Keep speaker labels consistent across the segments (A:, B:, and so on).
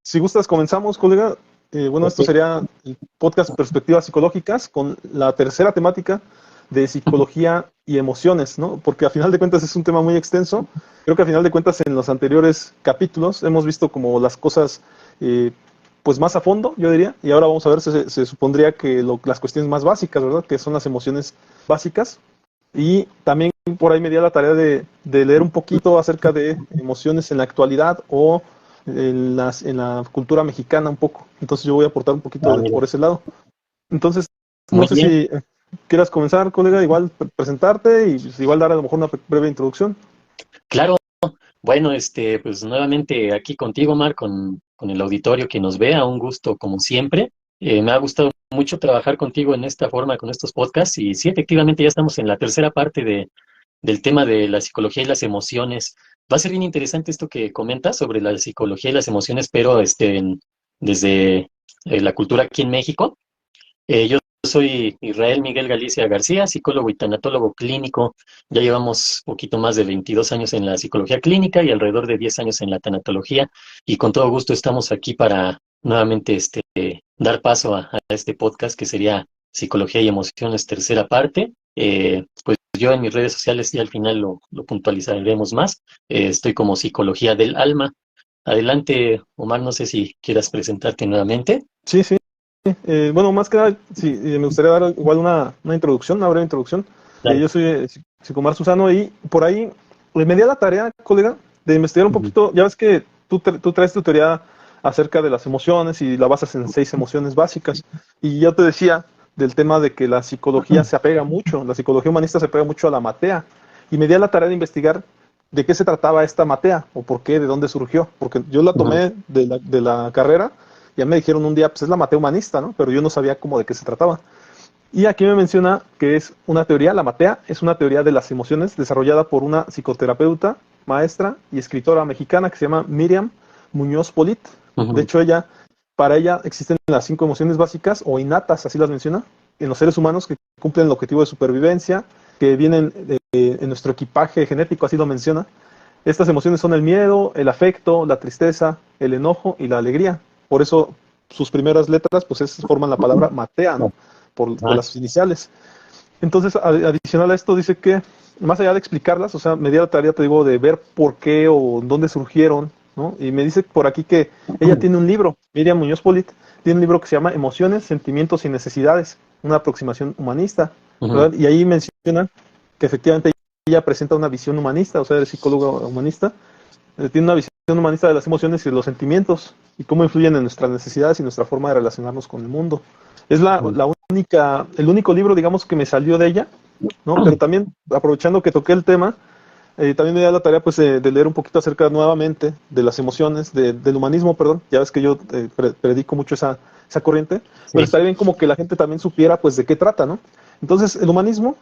A: Si gustas, comenzamos, colega. Bueno, esto
B: Ok.
A: sería el podcast Perspectivas Psicológicas con la tercera temática de psicología y emociones, ¿no? Porque a final de cuentas es un tema muy extenso. Creo que a final de cuentas en los anteriores capítulos hemos visto como las cosas eh, pues más a fondo, yo diría, y ahora vamos a ver, se supondría que las cuestiones más básicas, ¿verdad? Que son las emociones básicas. Y también por ahí me di a la tarea de leer un poquito acerca de emociones en la actualidad o en la cultura mexicana un poco. Entonces yo voy a aportar un poquito
B: Mira,
A: por ese lado. Entonces, no
B: muy
A: sé
B: bien.
A: si quieras comenzar, colega, igual presentarte y pues, igual dar a lo mejor una breve introducción.
B: Claro, bueno, pues nuevamente aquí contigo, Mar, con el auditorio que nos vea, un gusto como siempre. Me ha gustado mucho trabajar contigo en esta forma, con estos podcasts, y sí, efectivamente ya estamos en la tercera parte del tema de la psicología y las emociones. Va a ser bien interesante esto que comentas sobre la psicología y las emociones, pero desde la cultura aquí en México. Yo soy Israel Miguel Galicia García, psicólogo y tanatólogo clínico. Ya llevamos poquito más de 22 años en la psicología clínica y alrededor de 10 años en la tanatología. Y con todo gusto estamos aquí para nuevamente dar paso a este podcast que sería Psicología y Emociones, tercera parte. Pues yo en mis redes sociales y al final lo puntualizaremos más. Estoy como Psicología del Alma. Adelante, Omar, no sé si quieras presentarte nuevamente.
A: Sí, sí. Bueno, más que nada, sí, me gustaría dar igual una introducción, una breve introducción.
B: Claro.
A: Yo soy Psicomar Susano y por ahí me di a la tarea, colega, de investigar un
B: Ujú.
A: poquito. Ya ves que tú traes tu teoría acerca de las emociones y la basas en 6 emociones básicas. Y yo te decía del tema de que la psicología se apega mucho, la psicología humanista se apega mucho a la matea. Y me di a la tarea de investigar de qué se trataba esta matea o por qué, de dónde surgió. Porque yo la
B: Ujú.
A: tomé de la carrera. Ya me dijeron un día, pues es la matea humanista, ¿no? Pero yo no sabía cómo de qué se trataba. Y aquí me menciona que es una teoría, la matea es una teoría de las emociones desarrollada por una psicoterapeuta, maestra y escritora mexicana que se llama Miriam Muñoz Polit. De
B: Ujú.
A: hecho, para ella existen las 5 emociones básicas o innatas, así las menciona, en los seres humanos que cumplen el objetivo de supervivencia, que vienen en nuestro equipaje genético, así lo menciona. Estas emociones son el miedo, el afecto, la tristeza, el enojo y la alegría. Por eso sus primeras letras pues forman la palabra matea, ¿no? Por
B: Ah,
A: las iniciales. Entonces, adicional a esto, dice que más allá de explicarlas, o sea, me di la tarea, te digo, de ver por qué o dónde surgieron, ¿no? Y me dice por aquí que ella tiene un libro, Miriam Muñoz Polit, tiene un libro que se llama Emociones, Sentimientos y Necesidades, una aproximación humanista,
B: ujú.
A: ¿verdad? Y ahí menciona que efectivamente ella presenta una visión humanista, o sea, es psicóloga humanista, tiene una visión humanista de las emociones y de los sentimientos y cómo influyen en nuestras necesidades y nuestra forma de relacionarnos con el mundo. Es el único libro, digamos, que me salió de ella, ¿no? Pero también, aprovechando que toqué el tema, también me da la tarea pues de leer un poquito acerca nuevamente de las emociones, del humanismo, perdón. Ya ves que yo predico mucho esa corriente, pero
B: Sí.
A: estaría bien como que la gente también supiera pues de qué trata, ¿no? Entonces, el humanismo,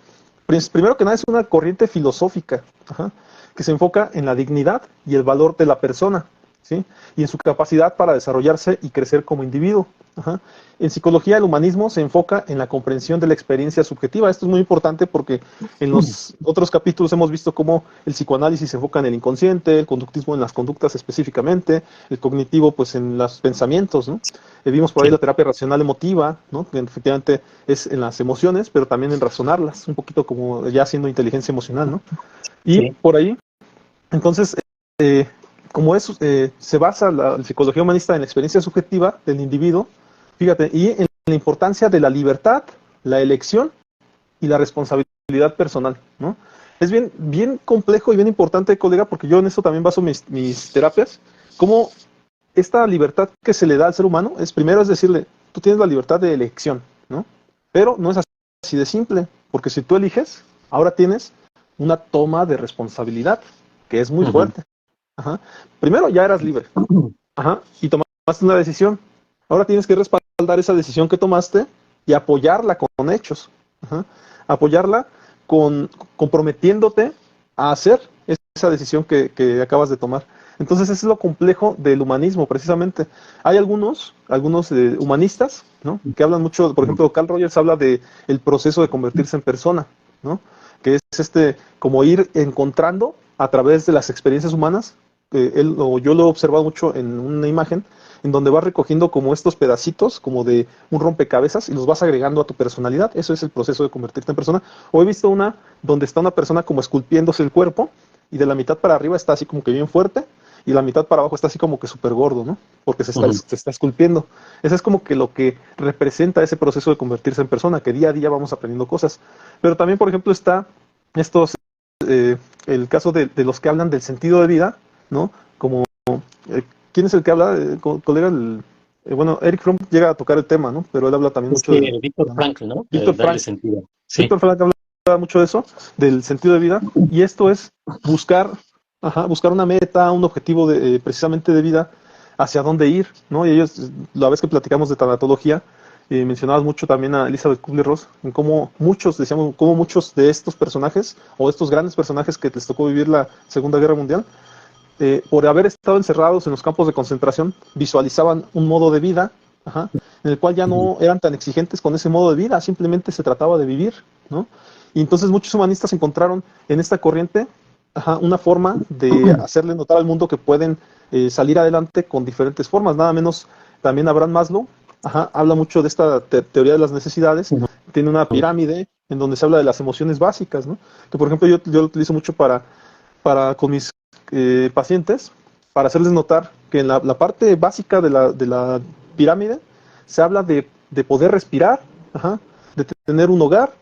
A: primero que nada, es una corriente filosófica, ajá, que se enfoca en la dignidad y el valor de la persona, ¿sí? Y en su capacidad para desarrollarse y crecer como individuo. Ajá. En psicología, el humanismo se enfoca en la comprensión de la experiencia subjetiva. Esto es muy importante porque en los otros capítulos hemos visto cómo el psicoanálisis se enfoca en el inconsciente, el conductismo en las conductas específicamente, el cognitivo pues en los pensamientos, ¿no? Vimos por ahí
B: Sí.
A: la terapia racional emotiva, ¿no? Que efectivamente es en las emociones, pero también en razonarlas, un poquito como ya haciendo inteligencia emocional, ¿no? Y
B: Sí.
A: por ahí, entonces, eh, como se basa la psicología humanista en la experiencia subjetiva del individuo, fíjate, y en la importancia de la libertad, la elección y la responsabilidad personal, ¿no? Es bien, bien complejo y bien importante, colega, porque yo en eso también baso mis terapias, como esta libertad que se le da al ser humano es primero es decirle, tú tienes la libertad de elección, ¿no? Pero no es así de simple, porque si tú eliges, ahora tienes una toma de responsabilidad, que es muy
B: Ujú.
A: fuerte. Ajá. Primero ya eras libre, ajá, y tomaste una decisión. Ahora tienes que respaldar esa decisión que tomaste y apoyarla con hechos. Ajá. Apoyarla comprometiéndote a hacer esa decisión que acabas de tomar. Entonces, eso es lo complejo del humanismo, precisamente. Hay algunos humanistas, ¿no? Que hablan mucho, por ejemplo, Carl Rogers habla de el proceso de convertirse en persona, ¿no? Que es como ir encontrando a través de las experiencias humanas él o yo lo he observado mucho en una imagen en donde vas recogiendo como estos pedacitos, como de un rompecabezas, y los vas agregando a tu personalidad. Eso es el proceso de convertirte en persona. O he visto una donde está una persona como esculpiéndose el cuerpo, y de la mitad para arriba está así como que bien fuerte, y la mitad para abajo está así como que súper gordo, ¿no? Porque se está esculpiendo. Eso es como que lo que representa ese proceso de convertirse en persona, que día a día vamos aprendiendo cosas. Pero también, por ejemplo, está estos, el caso de los que hablan del sentido de vida, ¿no? Como, eh, ¿quién es el que habla? Colega, bueno, Eric Fromm llega a tocar el tema, ¿no? Pero él habla también mucho de...
B: Víctor Frankl, ¿no?
A: Víctor
B: Darle
A: Frank.
B: sentido. Sí.
A: Víctor Frank habla mucho de eso, del sentido de vida, y esto es buscar, buscar una meta, un objetivo precisamente de vida, hacia dónde ir, ¿no? Y ellos, la vez que platicamos de tanatología, mencionabas mucho también a Elizabeth Kubler-Ross, en cómo muchos, decíamos, cómo muchos de estos personajes, o estos grandes personajes que les tocó vivir la Segunda Guerra Mundial, por haber estado encerrados en los campos de concentración, visualizaban un modo de vida, en el cual ya no eran tan exigentes con ese modo de vida, simplemente se trataba de vivir, ¿no? Y entonces muchos humanistas encontraron en esta corriente una forma de hacerle notar al mundo que pueden salir adelante con diferentes formas. Nada menos también Abraham Maslow habla mucho de esta teoría de las necesidades. Tiene una pirámide en donde se habla de las emociones básicas, ¿no? Que por ejemplo yo lo utilizo mucho con mis pacientes, para hacerles notar que en la parte básica de la pirámide se habla de poder respirar, de tener un hogar,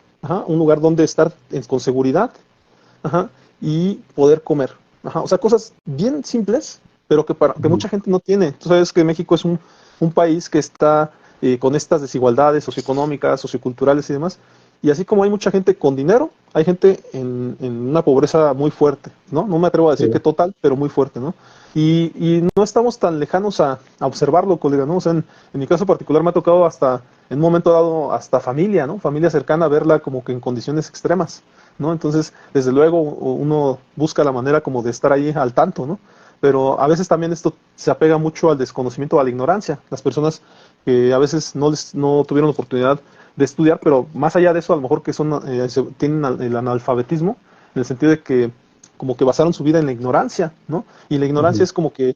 A: un lugar donde estar con seguridad, y poder comer. O sea, cosas bien simples, pero que mucha gente no tiene. Tú sabes que México es un país que está con estas desigualdades socioeconómicas, socioculturales y demás. Y así como hay mucha gente con dinero, hay gente en una pobreza muy fuerte, ¿no? No me atrevo a decir que total, pero muy fuerte, ¿no? Y no estamos tan lejanos a observarlo, colega, ¿no? O sea, en mi caso particular me ha tocado hasta, en un momento dado, hasta familia, ¿no? Familia cercana, verla como que en condiciones extremas, ¿no? Entonces, desde luego, uno busca la manera como de estar ahí al tanto, ¿no? Pero a veces también esto se apega mucho al desconocimiento, a la ignorancia. Las personas que a veces no tuvieron oportunidad de estudiar, pero más allá de eso, a lo mejor que tienen el analfabetismo, en el sentido de que como que basaron su vida en la ignorancia, ¿no? Y la ignorancia es como que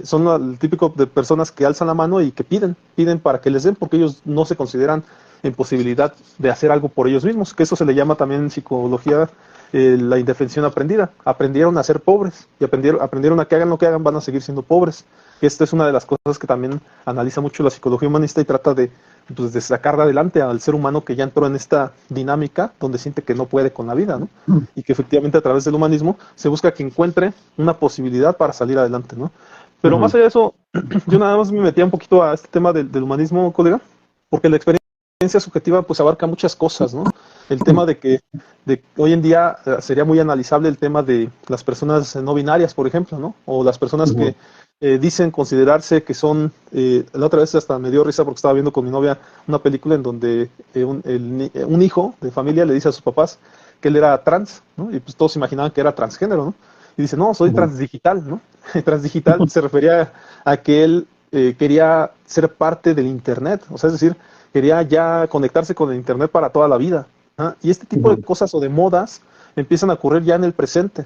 A: son el típico de personas que alzan la mano y que piden para que les den, porque ellos no se consideran en posibilidad de hacer algo por ellos mismos, que eso se le llama también en psicología la indefensión aprendida. Aprendieron a ser pobres y aprendieron a que hagan lo que hagan, van a seguir siendo pobres. Esta es una de las cosas que también analiza mucho la psicología humanista y trata de sacar adelante al ser humano que ya entró en esta dinámica donde siente que no puede con la vida, ¿no? Y que efectivamente a través del humanismo se busca que encuentre una posibilidad para salir adelante, ¿no? Pero más allá de eso, yo nada más me metía un poquito a este tema del humanismo, colega, porque la experiencia subjetiva pues abarca muchas cosas, ¿no? El tema de hoy en día sería muy analizable el tema de las personas no binarias, por ejemplo, ¿no? O las personas que dicen considerarse que son, la otra vez hasta me dio risa porque estaba viendo con mi novia una película en donde un hijo de familia le dice a sus papás que él era trans, ¿no? Y pues todos imaginaban que era transgénero, ¿no? Y dice, no, soy transdigital, ¿no? Transdigital se refería a que él quería ser parte del Internet, o sea, es decir, quería ya conectarse con el Internet para toda la vida. Y este tipo de cosas o de modas empiezan a ocurrir ya en el presente.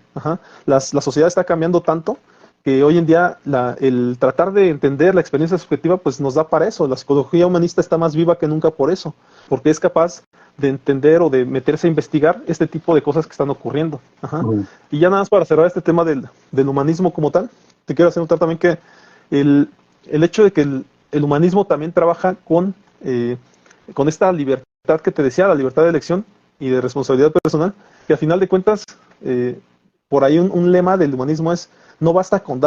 A: La sociedad está cambiando tanto que hoy en día el tratar de entender la experiencia subjetiva pues nos da para eso. La psicología humanista está más viva que nunca por eso, porque es capaz de entender o de meterse a investigar este tipo de cosas que están ocurriendo. Y ya nada más para cerrar este tema del humanismo como tal, te quiero hacer notar también que el hecho de que el humanismo también trabaja con esta libertad que te decía, la libertad de elección y de responsabilidad personal, que al final de cuentas, por ahí un lema del humanismo es, no basta con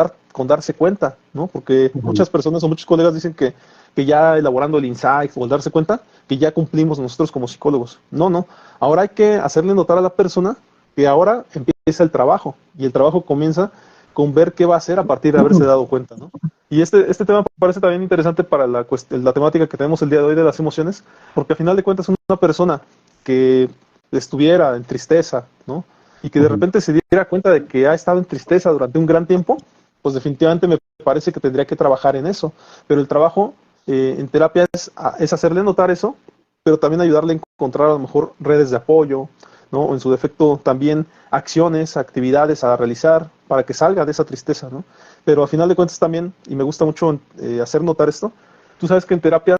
A: darse cuenta, ¿no? Porque muchas personas o muchos colegas dicen que ya elaborando el insight o el darse cuenta, que ya cumplimos nosotros como psicólogos. No. Ahora hay que hacerle notar a la persona que ahora empieza el trabajo, y el trabajo comienza con ver qué va a hacer a partir de haberse dado cuenta, ¿no? Y este tema parece también interesante para la temática que tenemos el día de hoy de las emociones, porque al final de cuentas una persona que estuviera en tristeza, ¿no? Y que de repente se diera cuenta de que ha estado en tristeza durante un gran tiempo, pues definitivamente me parece que tendría que trabajar en eso. Pero el trabajo en terapia es hacerle notar eso, pero también ayudarle a encontrar a lo mejor redes de apoyo, ¿no? O en su defecto también acciones, actividades a realizar, para que salga de esa tristeza, ¿no? Pero a final de cuentas también, y me gusta mucho hacer notar esto, tú sabes que en terapia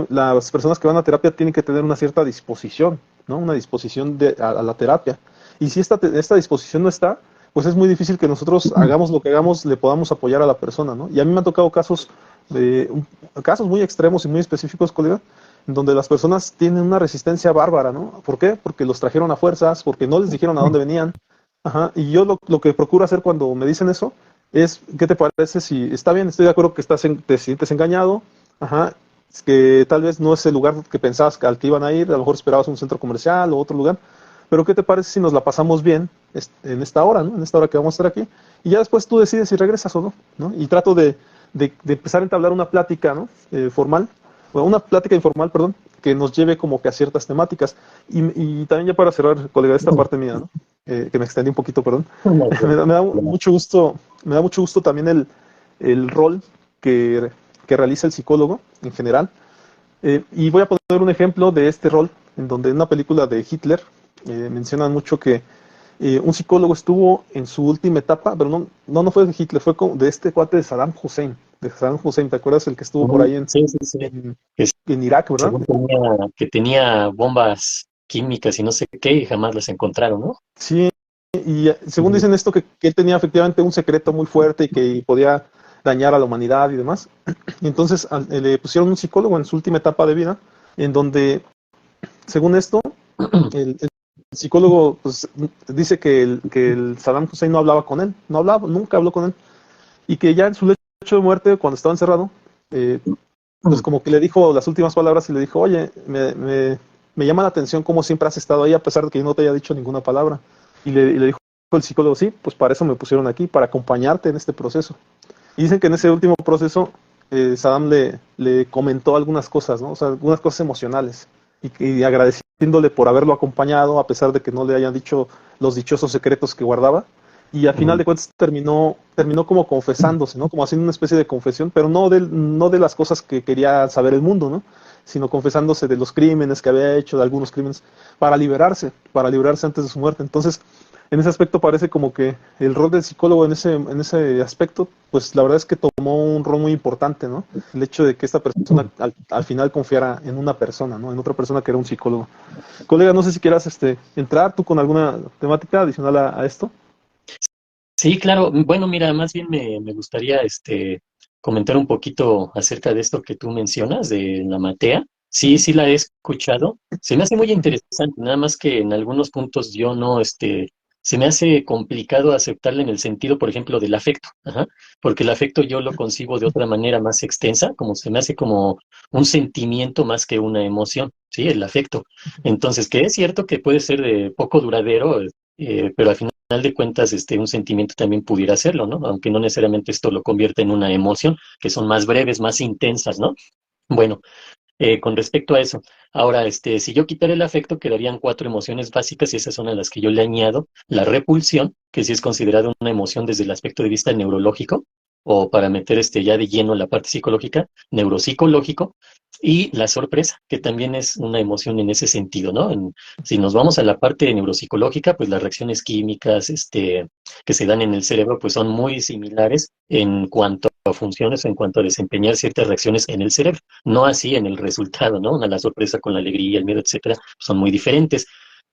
A: las personas que van a terapia tienen que tener una cierta disposición, ¿no? Una disposición a la terapia. Y si esta disposición no está, pues es muy difícil que nosotros hagamos lo que hagamos, le podamos apoyar a la persona, ¿no? Y a mí me han tocado casos muy extremos y muy específicos, colega, en donde las personas tienen una resistencia bárbara, ¿no? ¿Por qué? Porque los trajeron a fuerzas, porque no les dijeron a dónde venían. Ajá. Y yo lo que procuro hacer cuando me dicen eso es, ¿qué te parece si está bien? Estoy de acuerdo que te sientes engañado, ajá, es que tal vez no es el lugar que pensabas al que iban a ir, a lo mejor esperabas un centro comercial o otro lugar, pero ¿qué te parece si nos la pasamos bien en esta hora, ¿no? En esta hora que vamos a estar aquí, y ya después tú decides si regresas o no, ¿no? Y trato de empezar a entablar una plática, ¿no? Formal, o una plática informal, perdón, que nos lleve como que a ciertas temáticas. Y también ya para cerrar, colega, esta parte mía, ¿no? Que me extendí un poquito, perdón. Me da me da mucho gusto también el rol que realiza el psicólogo en general. Y voy a poner un ejemplo de este rol, en donde en una película de Hitler mencionan mucho que un psicólogo estuvo en su última etapa, pero no fue de Hitler, fue de este cuate de Saddam Hussein. De Saddam Hussein, ¿te acuerdas? El que estuvo por ahí
B: Sí, sí, sí.
A: en,
B: Que
A: en Irak, ¿verdad?
B: según que tenía bombas químicas y no sé qué, y jamás las encontraron, ¿no?
A: Sí, y según
B: Ujú.
A: dicen esto, que él tenía efectivamente un secreto muy fuerte y que podía dañar a la humanidad y demás. Y entonces le pusieron un psicólogo en su última etapa de vida, en donde, según esto, el psicólogo pues, dice que el Saddam Hussein no hablaba con él, no hablaba, nunca habló con él, y que ya en su lecho de muerte, cuando estaba encerrado, eh, pues como que le dijo las últimas palabras y le dijo, oye, me llama la atención cómo siempre has estado ahí a pesar de que yo no te haya dicho ninguna palabra. Y le dijo el psicólogo, sí, pues para eso me pusieron aquí, para acompañarte en este proceso. Y dicen que en ese último proceso Saddam le comentó algunas cosas, ¿no? O sea, algunas cosas emocionales. Y agradeciéndole por haberlo acompañado, a pesar de que no le hayan dicho los dichosos secretos que guardaba. Y al final
B: Ujú.
A: de cuentas terminó como confesándose, ¿no? Como haciendo una especie de confesión, pero no de las cosas que quería saber el mundo, ¿no? Sino confesándose de los crímenes que había hecho, de algunos crímenes, para liberarse antes de su muerte. Entonces, en ese aspecto parece como que el rol del psicólogo en ese aspecto, pues la verdad es que tomó un rol muy importante, ¿no? El hecho de que esta persona al final confiara en una persona, ¿no? En otra persona que era un psicólogo. Colega, no sé si quieras entrar tú con alguna temática adicional a esto.
B: Sí, claro. Bueno, mira, más bien me gustaría comentar un poquito acerca de esto que tú mencionas, de la matea. Sí,
A: Ujú,
B: sí la he escuchado. Se me hace muy interesante, nada más que en algunos puntos yo no, se me hace complicado aceptarla en el sentido, por ejemplo, del afecto. Ajá. Porque el afecto yo lo concibo de otra manera más extensa, como se me hace como un sentimiento más que una emoción, ¿sí? El afecto. Entonces, que es cierto que puede ser de poco duradero, pero al final de cuentas, un sentimiento también pudiera serlo, ¿no? Aunque no necesariamente esto lo convierte en una emoción, que son más breves, más intensas, ¿no? Bueno, con respecto a eso, ahora, si yo quitara el afecto, quedarían cuatro emociones básicas y esas son a las que yo le añado la repulsión, que sí es considerada una emoción desde el aspecto de vista neurológico, o para meter ya de lleno la parte psicológica, neuropsicológico, y la sorpresa, que también es una emoción en ese sentido, ¿no? Si nos vamos a la parte neuropsicológica, pues las reacciones químicas, que se dan en el cerebro, pues son muy similares en cuanto a funciones, en cuanto a desempeñar ciertas reacciones en el cerebro, no así en el resultado, ¿no? La sorpresa con la alegría, el miedo, etcétera, son muy diferentes.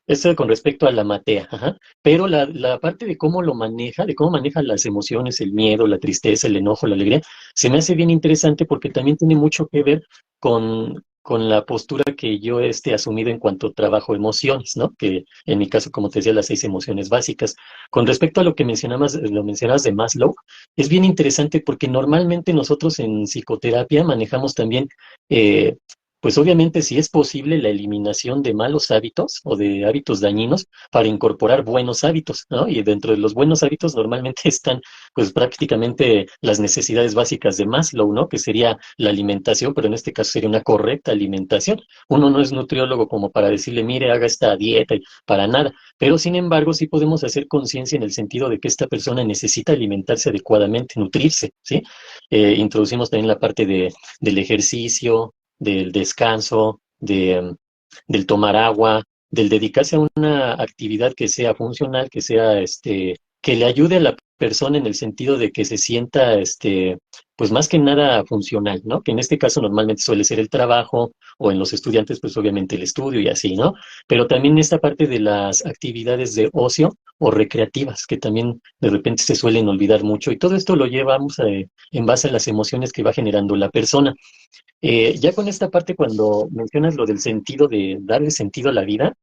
B: Esto con respecto a la matea, ajá. Pero la parte de cómo lo maneja, de cómo maneja las emociones, el miedo, la tristeza, el enojo, la alegría, se me hace bien interesante porque también tiene mucho que ver con la postura que yo asumido en cuanto trabajo emociones, ¿no? Que en mi caso, como te decía, las 6 emociones básicas. Con respecto a lo mencionabas de Maslow, es bien interesante porque normalmente nosotros en psicoterapia manejamos también, eh, pues obviamente si es posible la eliminación de malos hábitos o de hábitos dañinos para incorporar buenos hábitos, ¿no? Y dentro de los buenos hábitos normalmente están pues prácticamente las necesidades básicas de Maslow, ¿no? Que sería la alimentación, pero en este caso sería una correcta alimentación. Uno no es nutriólogo como para decirle, mire, haga esta dieta, y para nada, pero sin embargo sí podemos hacer conciencia en el sentido de que esta persona necesita alimentarse adecuadamente, nutrirse, ¿sí? Introducimos también la parte del ejercicio, del descanso, del tomar agua, del dedicarse a una actividad que sea funcional, que sea que le ayude a la persona en el sentido de que se sienta, pues más que nada funcional, ¿no? Que en este caso normalmente suele ser el trabajo o en los estudiantes, pues obviamente el estudio y así, ¿no? Pero también esta parte de las actividades de ocio o recreativas, que también de repente se suelen olvidar mucho y todo esto lo llevamos en base a las emociones que va generando la persona. Ya con esta parte, cuando mencionas lo del sentido de darle sentido a la vida,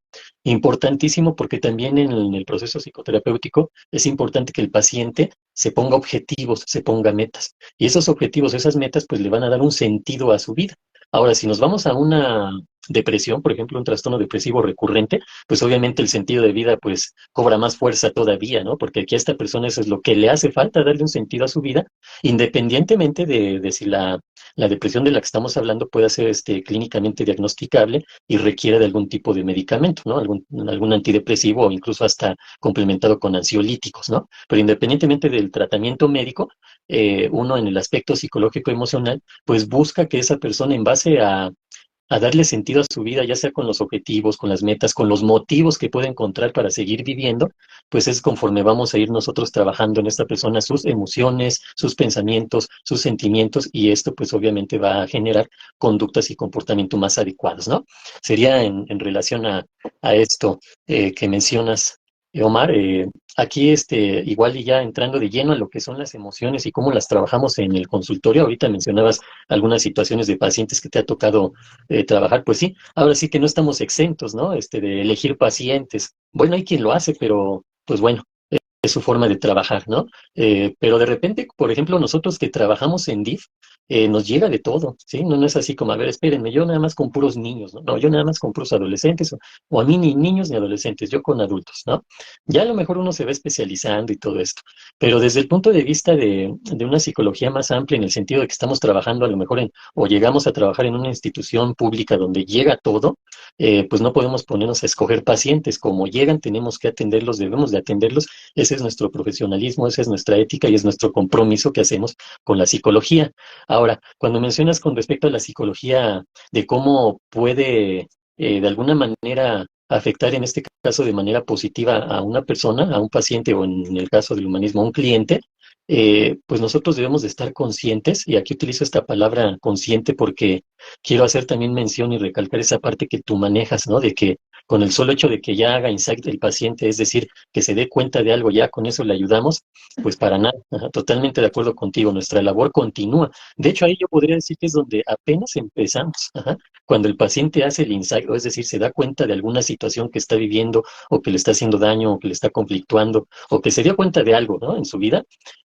B: importantísimo porque también en el proceso psicoterapéutico es importante que el paciente se ponga objetivos, se ponga metas. Y esos objetivos, esas metas, pues le van a dar un sentido a su vida. Ahora, si nos vamos a una depresión, por ejemplo, un trastorno depresivo recurrente, pues obviamente el sentido de vida pues cobra más fuerza todavía, ¿no? Porque aquí a esta persona eso es lo que le hace falta, darle un sentido a su vida, independientemente de si la depresión de la que estamos hablando puede ser clínicamente diagnosticable y requiere de algún tipo de medicamento, ¿no? Algún antidepresivo o incluso hasta complementado con ansiolíticos, ¿no? Pero independientemente del tratamiento médico, uno en el aspecto psicológico emocional, pues busca que esa persona en base a darle sentido a su vida, ya sea con los objetivos, con las metas, con los motivos que puede encontrar para seguir viviendo, pues es conforme vamos a ir nosotros trabajando en esta persona sus emociones, sus pensamientos, sus sentimientos, y esto pues obviamente va a generar conductas y comportamiento más adecuados, ¿no? Sería en relación a esto que mencionas, Omar, aquí igual y ya entrando de lleno a lo que son las emociones y cómo las trabajamos en el consultorio, ahorita mencionabas algunas situaciones de pacientes que te ha tocado trabajar, pues sí, ahora sí que no estamos exentos, ¿no? De elegir pacientes. Bueno, hay quien lo hace, pero pues bueno, es su forma de trabajar, ¿no? Pero de repente, por ejemplo, nosotros que trabajamos en DIF, nos llega de todo, ¿sí? No, no es así como, a ver, espérenme, yo nada más con puros niños, ¿no? No, yo nada más con puros adolescentes, o a mí ni niños ni adolescentes, yo con adultos, ¿no? Ya a lo mejor uno se va especializando y todo esto, pero desde el punto de vista de una psicología más amplia, en el sentido de que estamos trabajando a lo mejor o llegamos a trabajar en una institución pública donde llega todo, pues no podemos ponernos a escoger pacientes, como llegan tenemos que atenderlos, debemos de atenderlos, ese es nuestro profesionalismo, esa es nuestra ética y es nuestro compromiso que hacemos con la psicología. Ahora, cuando mencionas con respecto a la psicología de cómo puede de alguna manera afectar en este caso de manera positiva a una persona, a un paciente o en el caso del humanismo a un cliente, pues nosotros debemos de estar conscientes, y aquí utilizo esta palabra consciente porque quiero hacer también mención y recalcar esa parte que tú manejas, ¿no? De que con el solo hecho de que ya haga insight el paciente, es decir, que se dé cuenta de algo, ya con eso le ayudamos, pues para nada, ajá, totalmente de acuerdo contigo, nuestra labor continúa. De hecho, ahí yo podría decir que es donde apenas empezamos, ajá, cuando el paciente hace el insight, o es decir, se da cuenta de alguna situación que está viviendo o que le está haciendo daño o que le está conflictuando o que se dio cuenta de algo, ¿no? En su vida,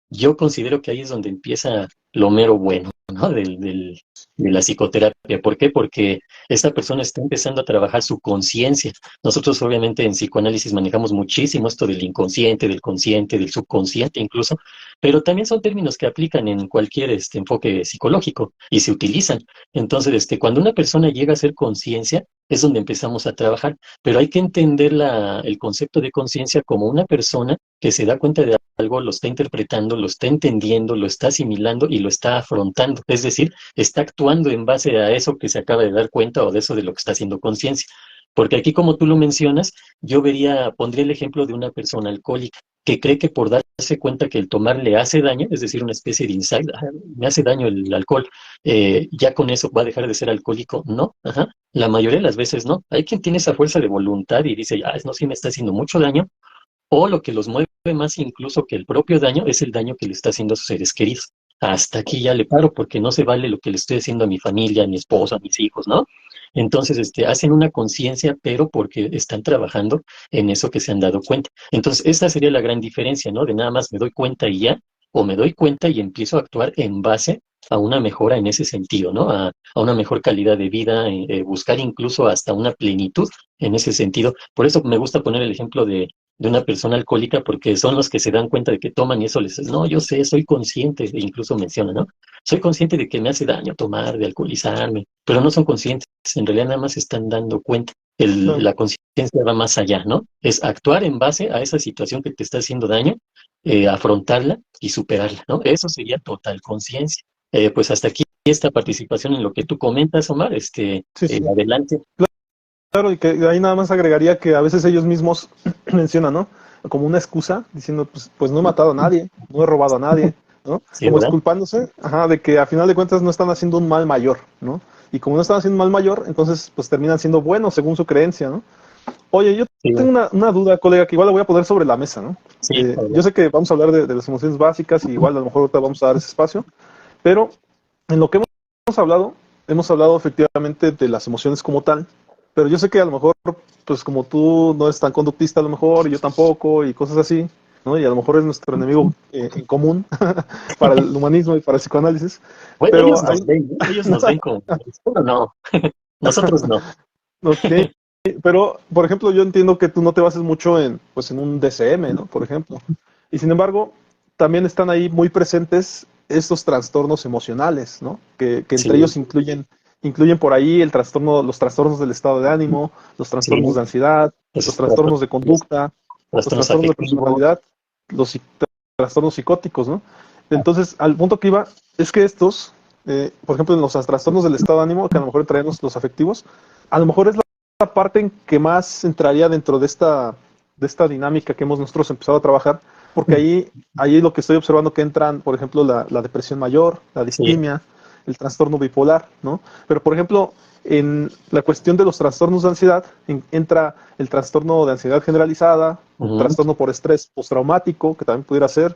B: yo considero que ahí es donde empieza lo mero bueno, ¿no? De la psicoterapia. ¿Por qué? Porque esta persona está empezando a trabajar su conciencia. Nosotros obviamente en psicoanálisis manejamos muchísimo esto del inconsciente, del consciente, del subconsciente incluso, pero también son términos que aplican en cualquier enfoque psicológico y se utilizan. Entonces, cuando una persona llega a ser conciencia, es donde empezamos a trabajar, pero hay que entender el concepto de conciencia como una persona que se da cuenta de algo, lo está interpretando, lo está entendiendo, lo está asimilando y lo está afrontando. Es decir, está actuando en base a eso que se acaba de dar cuenta o de eso de lo que está haciendo conciencia. Porque aquí, como tú lo mencionas, pondría el ejemplo de una persona alcohólica que cree que por darse cuenta que el tomar le hace daño, es decir, una especie de insight, me hace daño el alcohol, ya con eso va a dejar de ser alcohólico. No, ajá. La mayoría de las veces no. Hay quien tiene esa fuerza de voluntad y dice, no, sí me está haciendo mucho daño, o lo que los mueve más incluso que el propio daño es el daño que le está haciendo a sus seres queridos. Hasta aquí ya le paro porque no se vale lo que le estoy haciendo a mi familia, a mi esposo, a mis hijos, ¿no? Entonces, hacen una conciencia, pero porque están trabajando en eso que se han dado cuenta. Entonces, esta sería la gran diferencia, ¿no? De nada más me doy cuenta y ya, o me doy cuenta y empiezo a actuar en base a una mejora en ese sentido, ¿no? A una mejor calidad de vida, buscar incluso hasta una plenitud en ese sentido. Por eso me gusta poner el ejemplo de una persona alcohólica, porque son los que se dan cuenta de que toman y eso les dice, no, yo sé, soy consciente, e incluso menciona, ¿no? Soy consciente de que me hace daño tomar, de alcoholizarme, pero no son conscientes, en realidad nada más se están dando cuenta.
A: Claro.
B: La conciencia va más allá, ¿no? Es actuar en base a esa situación que te está haciendo daño, afrontarla y superarla, ¿no? Eso sería total conciencia. Pues hasta aquí esta participación en lo que tú comentas, Omar,
A: Sí, sí.
B: adelante.
A: Claro, y que ahí nada más agregaría que a veces ellos mismos mencionan, ¿no? como una excusa, diciendo, pues no he matado a nadie, no he robado a nadie, ¿no?
B: Sí,
A: Como
B: ¿verdad?
A: exculpándose, de que a final de cuentas no están haciendo un mal mayor, ¿no? Y como no están haciendo un mal mayor, entonces pues terminan siendo buenos según su creencia, ¿no? Oye, yo
B: Sí,
A: tengo una duda, colega, que igual la voy a poner sobre la mesa, ¿no?
B: sí,
A: Yo sé que vamos a hablar de las emociones básicas y igual a lo mejor ahorita vamos a dar ese espacio, pero en lo que hemos hablado efectivamente de las emociones como tal, pero yo sé que a lo mejor, pues como tú no eres tan conductista a lo mejor, y yo tampoco, y cosas así, ¿no? Y a lo mejor es nuestro enemigo en común para el humanismo y para el psicoanálisis,
B: bueno, ellos
A: pero
B: nos ven, ¿no? Ellos nos ven como, pero no, nosotros no.
A: ok, pero por ejemplo yo entiendo que tú no te bases mucho pues, en un DCM, ¿no? Por ejemplo. Y sin embargo, también están ahí muy presentes estos trastornos emocionales, ¿no? Que
B: Sí,
A: entre ellos incluyen por ahí los trastornos del estado de ánimo, los trastornos
B: sí,
A: de ansiedad, los
B: esos
A: trastornos de
B: los
A: conducta, los
B: trastornos
A: trastornos de
B: afectivos,
A: personalidad, los trastornos psicóticos, ¿no? Entonces, al punto que iba es que estos, por ejemplo, en los trastornos del estado de ánimo, que a lo mejor traen los afectivos, a lo mejor es la parte en que más entraría dentro de esta dinámica que hemos nosotros empezado a trabajar, porque ahí lo que estoy observando que entran, por ejemplo, la depresión mayor, la
B: sí,
A: distimia, el trastorno bipolar, ¿no? Pero, por ejemplo, en la cuestión de los trastornos de ansiedad, entra el trastorno de ansiedad generalizada,
B: ujú,
A: trastorno por estrés postraumático, que también pudiera ser,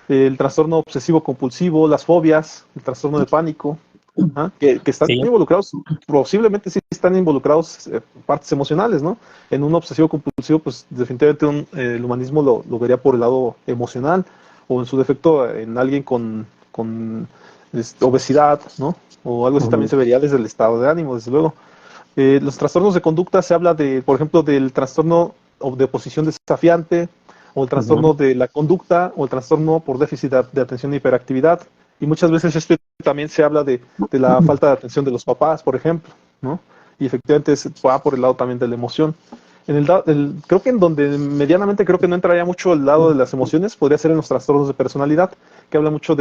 A: el trastorno obsesivo compulsivo, las fobias, el trastorno de pánico, que están
B: sí,
A: involucrados, posiblemente sí están involucrados partes emocionales, ¿no? En un obsesivo compulsivo, pues definitivamente el humanismo lo vería por el lado emocional, o en su defecto en alguien con obesidad, ¿no? O algo así también
B: ujú,
A: se vería desde el estado de ánimo, desde luego. Los trastornos de conducta se habla de, por ejemplo, del trastorno de oposición desafiante, o el
B: ujú,
A: trastorno de la conducta, o el trastorno por déficit de atención e hiperactividad. Y muchas veces también se habla de la falta de atención de los papás, por ejemplo, ¿no? Y efectivamente va por el lado también de la emoción. Creo que en donde medianamente creo que no entraría mucho el lado de las emociones, podría ser en los trastornos de personalidad, que habla mucho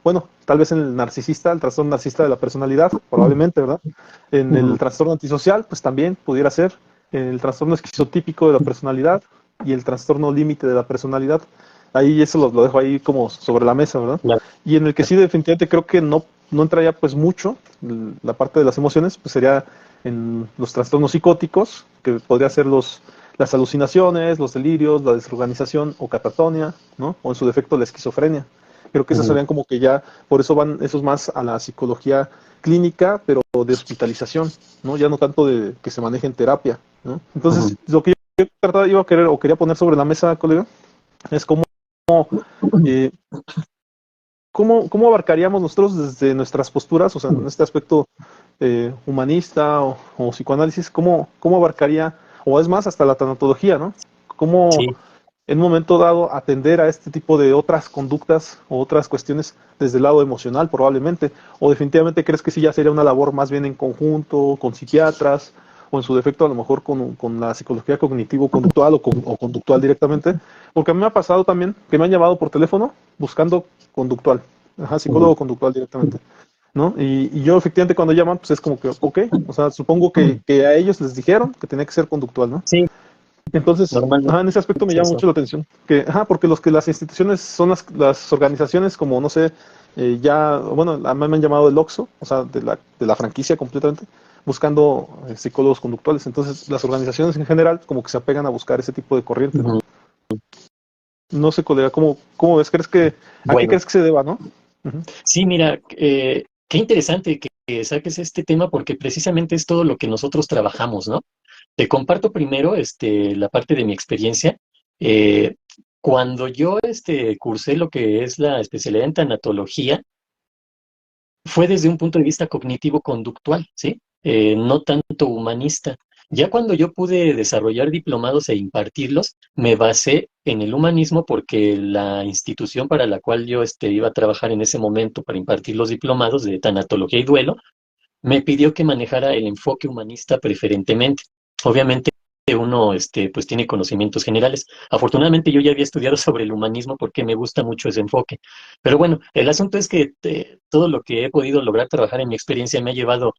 A: bueno, tal vez en el narcisista, el trastorno narcisista de la personalidad, probablemente, ¿verdad? En el
B: ujú.
A: trastorno antisocial, pues también pudiera ser. En el trastorno esquizotípico de la personalidad y el trastorno límite de la personalidad. Ahí eso lo dejo ahí como sobre la mesa, ¿verdad?
B: Claro,
A: Y en el que sí definitivamente creo que no entraría pues mucho la parte de las emociones, pues sería en los trastornos psicóticos, que podría ser las alucinaciones, los delirios, la desorganización o catatonia, ¿no? O en su defecto la esquizofrenia. Creo que esas
B: ujú,
A: serían como que ya, por eso van esos más a la psicología clínica, pero de hospitalización, ¿no? Ya no tanto de que se maneje en terapia, ¿no? Entonces,
B: ujú.
A: lo que yo trataba, iba a querer o quería poner sobre la mesa, colega, es eh, cómo abarcaríamos nosotros desde nuestras posturas, o sea, en este aspecto humanista o psicoanálisis, cómo abarcaría, o es más, hasta la tanatología, ¿no? Cómo
B: Sí,
A: en un momento dado atender a este tipo de otras conductas o otras cuestiones desde el lado emocional probablemente, o definitivamente crees que sí ya sería una labor más bien en conjunto con psiquiatras o en su defecto a lo mejor con la psicología cognitivo-conductual o conductual directamente, porque a mí me ha pasado también que me han llamado por teléfono buscando conductual,
B: ujú.
A: psicólogo conductual directamente. ¿No? Y yo efectivamente cuando llaman, pues es como que, ok, o sea, supongo que a ellos les dijeron que tenía que ser conductual, ¿no?
B: Sí,
A: Entonces,
B: normalmente
A: en ese aspecto me
B: es
A: llama
B: eso.
A: mucho la atención. Porque las instituciones son las organizaciones como, no sé, bueno, a mí me han llamado el OXXO, o sea, de la franquicia completamente, buscando psicólogos conductuales. Entonces, las organizaciones en general como que se apegan a buscar ese tipo de corriente, ¿no?
B: Ujú.
A: No sé, colega, ¿cómo ves? ¿A qué
B: Bueno,
A: crees que se deba, no? Ujú.
B: sí, mira, qué interesante que saques este tema porque precisamente es todo lo que nosotros trabajamos, ¿no? Te comparto primero la parte de mi experiencia. Eh, Cuando yo cursé lo que es la especialidad en tanatología, fue desde un punto de vista cognitivo-conductual, ¿sí? No tanto humanista. Ya cuando yo pude desarrollar diplomados e impartirlos, me basé en el humanismo porque la institución para la cual yo iba a trabajar en ese momento para impartir los diplomados de tanatología y duelo, me pidió que manejara el enfoque humanista preferentemente. Obviamente uno pues tiene conocimientos generales. Afortunadamente yo ya había estudiado sobre el humanismo porque me gusta mucho ese enfoque. Pero bueno, el asunto es que todo lo que he podido lograr trabajar en mi experiencia me ha llevado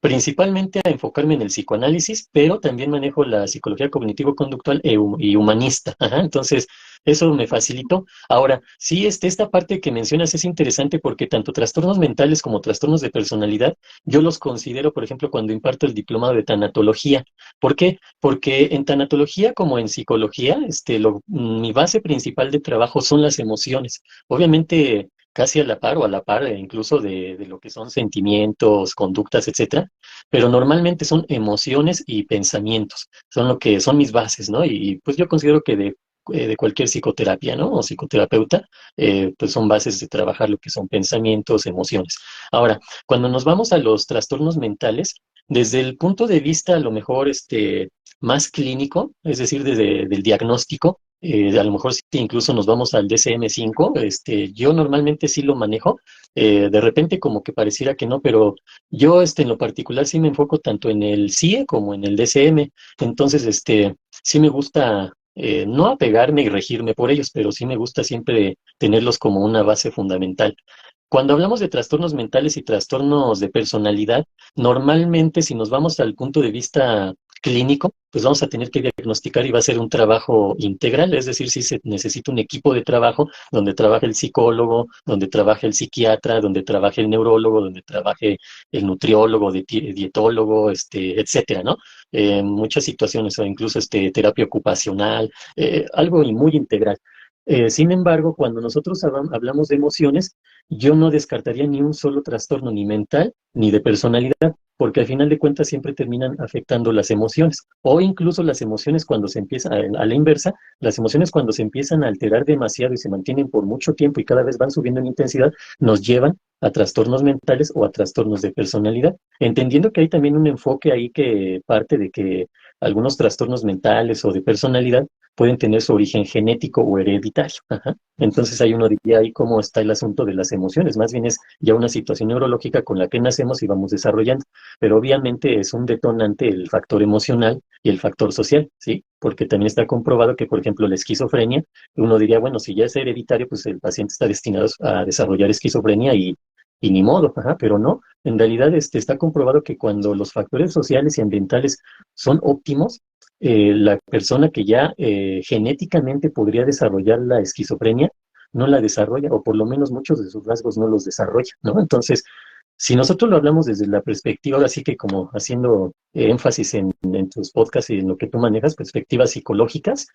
B: principalmente a enfocarme en el psicoanálisis, pero también manejo la psicología cognitivo-conductual y humanista. Ajá, entonces, eso me facilitó. Ahora, sí, esta parte que mencionas es interesante porque tanto trastornos mentales como trastornos de personalidad, yo los considero, por ejemplo, cuando imparto el diplomado de tanatología. ¿Por qué? Porque en tanatología como en psicología, mi base principal de trabajo son las emociones. Obviamente, casi a la par o a la par, incluso de lo que son sentimientos, conductas, etcétera, pero normalmente son emociones y pensamientos, son lo que son mis bases, ¿no? Y pues yo considero que de cualquier psicoterapia, ¿no? O psicoterapeuta, pues son bases de trabajar lo que son pensamientos, emociones. Ahora, cuando nos vamos a los trastornos mentales, desde el punto de vista a lo mejor más clínico, es decir, desde el diagnóstico, a lo mejor si incluso nos vamos al DSM-5, yo normalmente sí lo manejo, de repente como que pareciera que no, pero yo en lo particular sí me enfoco tanto en el CIE como en el DSM, entonces sí me gusta no apegarme y regirme por ellos, pero sí me gusta siempre tenerlos como una base fundamental. Cuando hablamos de trastornos mentales y trastornos de personalidad, normalmente si nos vamos al punto de vista clínico, pues vamos a tener que diagnosticar y va a ser un trabajo integral, es decir, si se necesita un equipo de trabajo donde trabaje el psicólogo, donde trabaje el psiquiatra, donde trabaje el neurólogo, donde trabaje el nutriólogo, dietólogo, etcétera, ¿no? Muchas situaciones, o incluso terapia ocupacional, algo muy integral. Sin embargo, cuando nosotros hablamos de emociones, yo no descartaría ni un solo trastorno, ni mental, ni de personalidad, porque al final de cuentas siempre terminan afectando las emociones, o incluso las emociones cuando se empieza, a la inversa, las emociones cuando se empiezan a alterar demasiado y se mantienen por mucho tiempo y cada vez van subiendo en intensidad, nos llevan a trastornos mentales o a trastornos de personalidad, entendiendo que hay también un enfoque ahí que parte de que algunos trastornos mentales o de personalidad pueden tener su origen genético o hereditario. Ajá. Entonces hay uno diría ahí cómo está el asunto de las emociones, más bien es ya una situación neurológica con la que nacemos y vamos desarrollando, pero obviamente es un detonante el factor emocional y el factor social, ¿sí? Porque también está comprobado que, por ejemplo, la esquizofrenia, uno diría, bueno, si ya es hereditario, pues el paciente está destinado a desarrollar esquizofrenia y ni modo, ajá, pero no, en realidad está comprobado que cuando los factores sociales y ambientales son óptimos, la persona que ya genéticamente podría desarrollar la esquizofrenia no la desarrolla, o por lo menos muchos de sus rasgos no los desarrolla, ¿no? Entonces, si nosotros lo hablamos desde la perspectiva, ahora sí que como haciendo énfasis en tus podcasts y en lo que tú manejas, perspectivas psicológicas,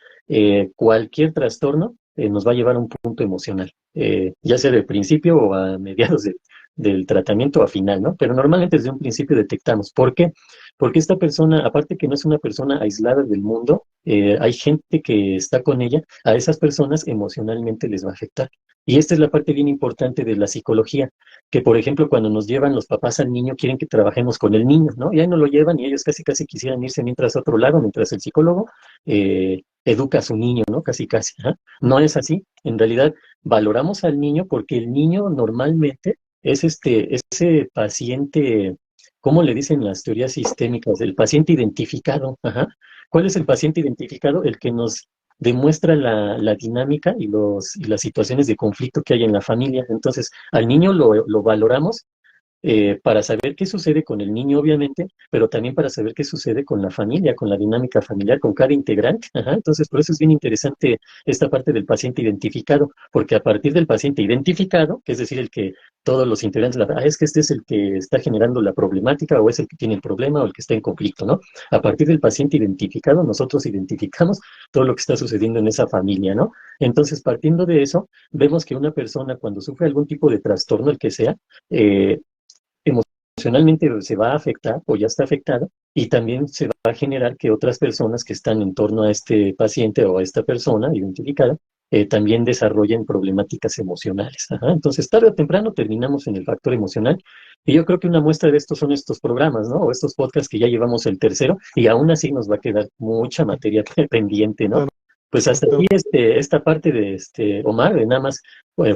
B: cualquier trastorno nos va a llevar a un punto emocional, ya sea de principio o a mediados del tratamiento o a final, ¿no? Pero normalmente desde un principio detectamos. ¿Por qué? Porque esta persona, aparte que no es una persona aislada del mundo, hay gente que está con ella, a esas personas emocionalmente les va a afectar. Y esta es la parte bien importante de la psicología, que por ejemplo cuando nos llevan los papás al niño quieren que trabajemos con el niño, ¿no? Y ahí no lo llevan y ellos casi casi quisieran irse mientras a otro lado, mientras el psicólogo educa a su niño, ¿no? Casi casi. ¿Ah? No es así. En realidad valoramos al niño porque el niño normalmente es ese paciente, ¿cómo le dicen las teorías sistémicas? El paciente identificado. Ajá. ¿Cuál es el paciente identificado? El que nos demuestra la dinámica y las situaciones de conflicto que hay en la familia. Entonces, al niño lo valoramos para saber qué sucede con el niño, obviamente, pero también para saber qué sucede con la familia, con la dinámica familiar, con cada integrante. Ajá. Entonces, por eso es bien interesante esta parte del paciente identificado, porque a partir del paciente identificado, que es decir, el que todos los integrantes, es que este es el que está generando la problemática o es el que tiene el problema o el que está en conflicto, ¿no? A partir del paciente identificado, nosotros identificamos todo lo que está sucediendo en esa familia, ¿no? Entonces, partiendo de eso, vemos que una persona cuando sufre algún tipo de trastorno, el que sea, eh, emocionalmente se va a afectar o ya está afectado y también se va a generar que otras personas que están en torno a este paciente o a esta persona identificada también desarrollen problemáticas emocionales. Ajá. Entonces, tarde o temprano terminamos en el factor emocional y yo creo que una muestra de esto son estos programas, ¿no? O estos podcasts que ya llevamos el tercero y aún así nos va a quedar mucha materia pendiente, ¿no?
A: Claro,
B: Pues hasta aquí
A: claro.
B: esta parte de Omar, de nada más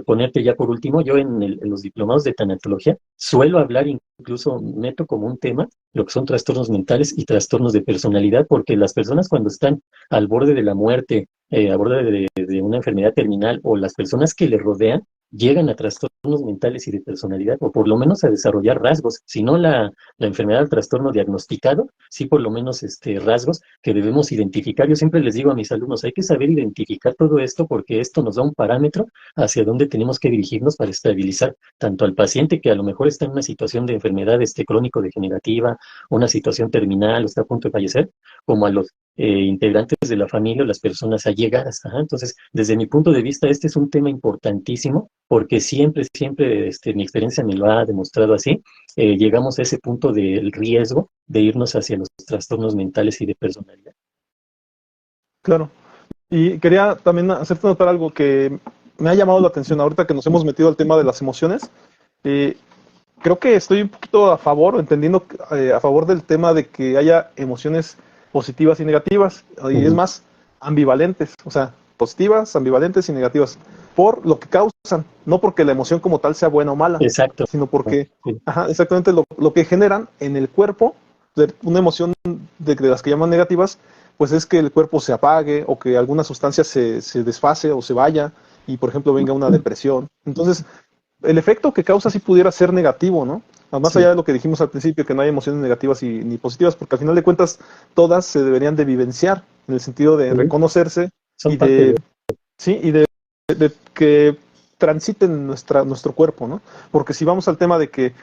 B: ponerte ya por último, yo en los diplomados de tanatología suelo hablar, incluso meto como un tema, lo que son trastornos mentales y trastornos de personalidad, porque las personas cuando están al borde de la muerte, al borde de una enfermedad terminal o las personas que le rodean, llegan a trastornos mentales y de personalidad, o por lo menos a desarrollar rasgos, si no la enfermedad del trastorno diagnosticado, sí por lo menos rasgos que debemos identificar. Yo siempre les digo a mis alumnos, hay que saber identificar todo esto porque esto nos da un parámetro hacia dónde tenemos que dirigirnos para estabilizar tanto al paciente que a lo mejor está en una situación de enfermedad crónico-degenerativa, una situación terminal o está a punto de fallecer, como a los integrantes de la familia o las personas allegadas. Ajá. Entonces, desde mi punto de vista, este es un tema importantísimo porque siempre, mi experiencia me lo ha demostrado así, llegamos a ese punto del riesgo de irnos hacia los trastornos mentales y de personalidad.
A: Claro. Y quería también hacerte notar algo que me ha llamado la atención ahorita que nos hemos metido al tema de las emociones. Eh, Creo que estoy un poquito a favor, entendiendo a favor del tema de que haya emociones positivas y negativas, y es más, ambivalentes, o sea, positivas, ambivalentes y negativas, por lo que causan, no porque la emoción como tal sea buena o mala,
B: Exacto.
A: sino porque,
B: Sí.
A: ajá, exactamente lo que generan en el cuerpo, una emoción de las que llaman negativas, pues es que el cuerpo se apague o que alguna sustancia se desfase o se vaya y, por ejemplo, venga una depresión. Entonces, el efecto que causa sí pudiera ser negativo, ¿no? Más
B: Sí.
A: allá de lo que dijimos al principio, que no hay emociones negativas ni positivas, porque al final de cuentas todas se deberían de vivenciar, en el sentido de
B: Sí.
A: reconocerse
B: Son
A: y
B: parte
A: de,
B: de...
A: sí, y de que transiten nuestro cuerpo, ¿no? Porque si vamos al tema de que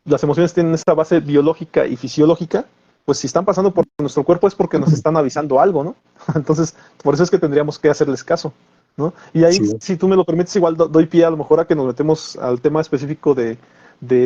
A: las emociones tienen esta base biológica y fisiológica, pues si están pasando por nuestro cuerpo es porque nos están avisando algo, ¿no? Entonces, por eso es que tendríamos que hacerles caso, ¿no? Y ahí,
B: Sí.
A: si tú me lo permites, igual doy pie a lo mejor a que nos metemos al tema específico de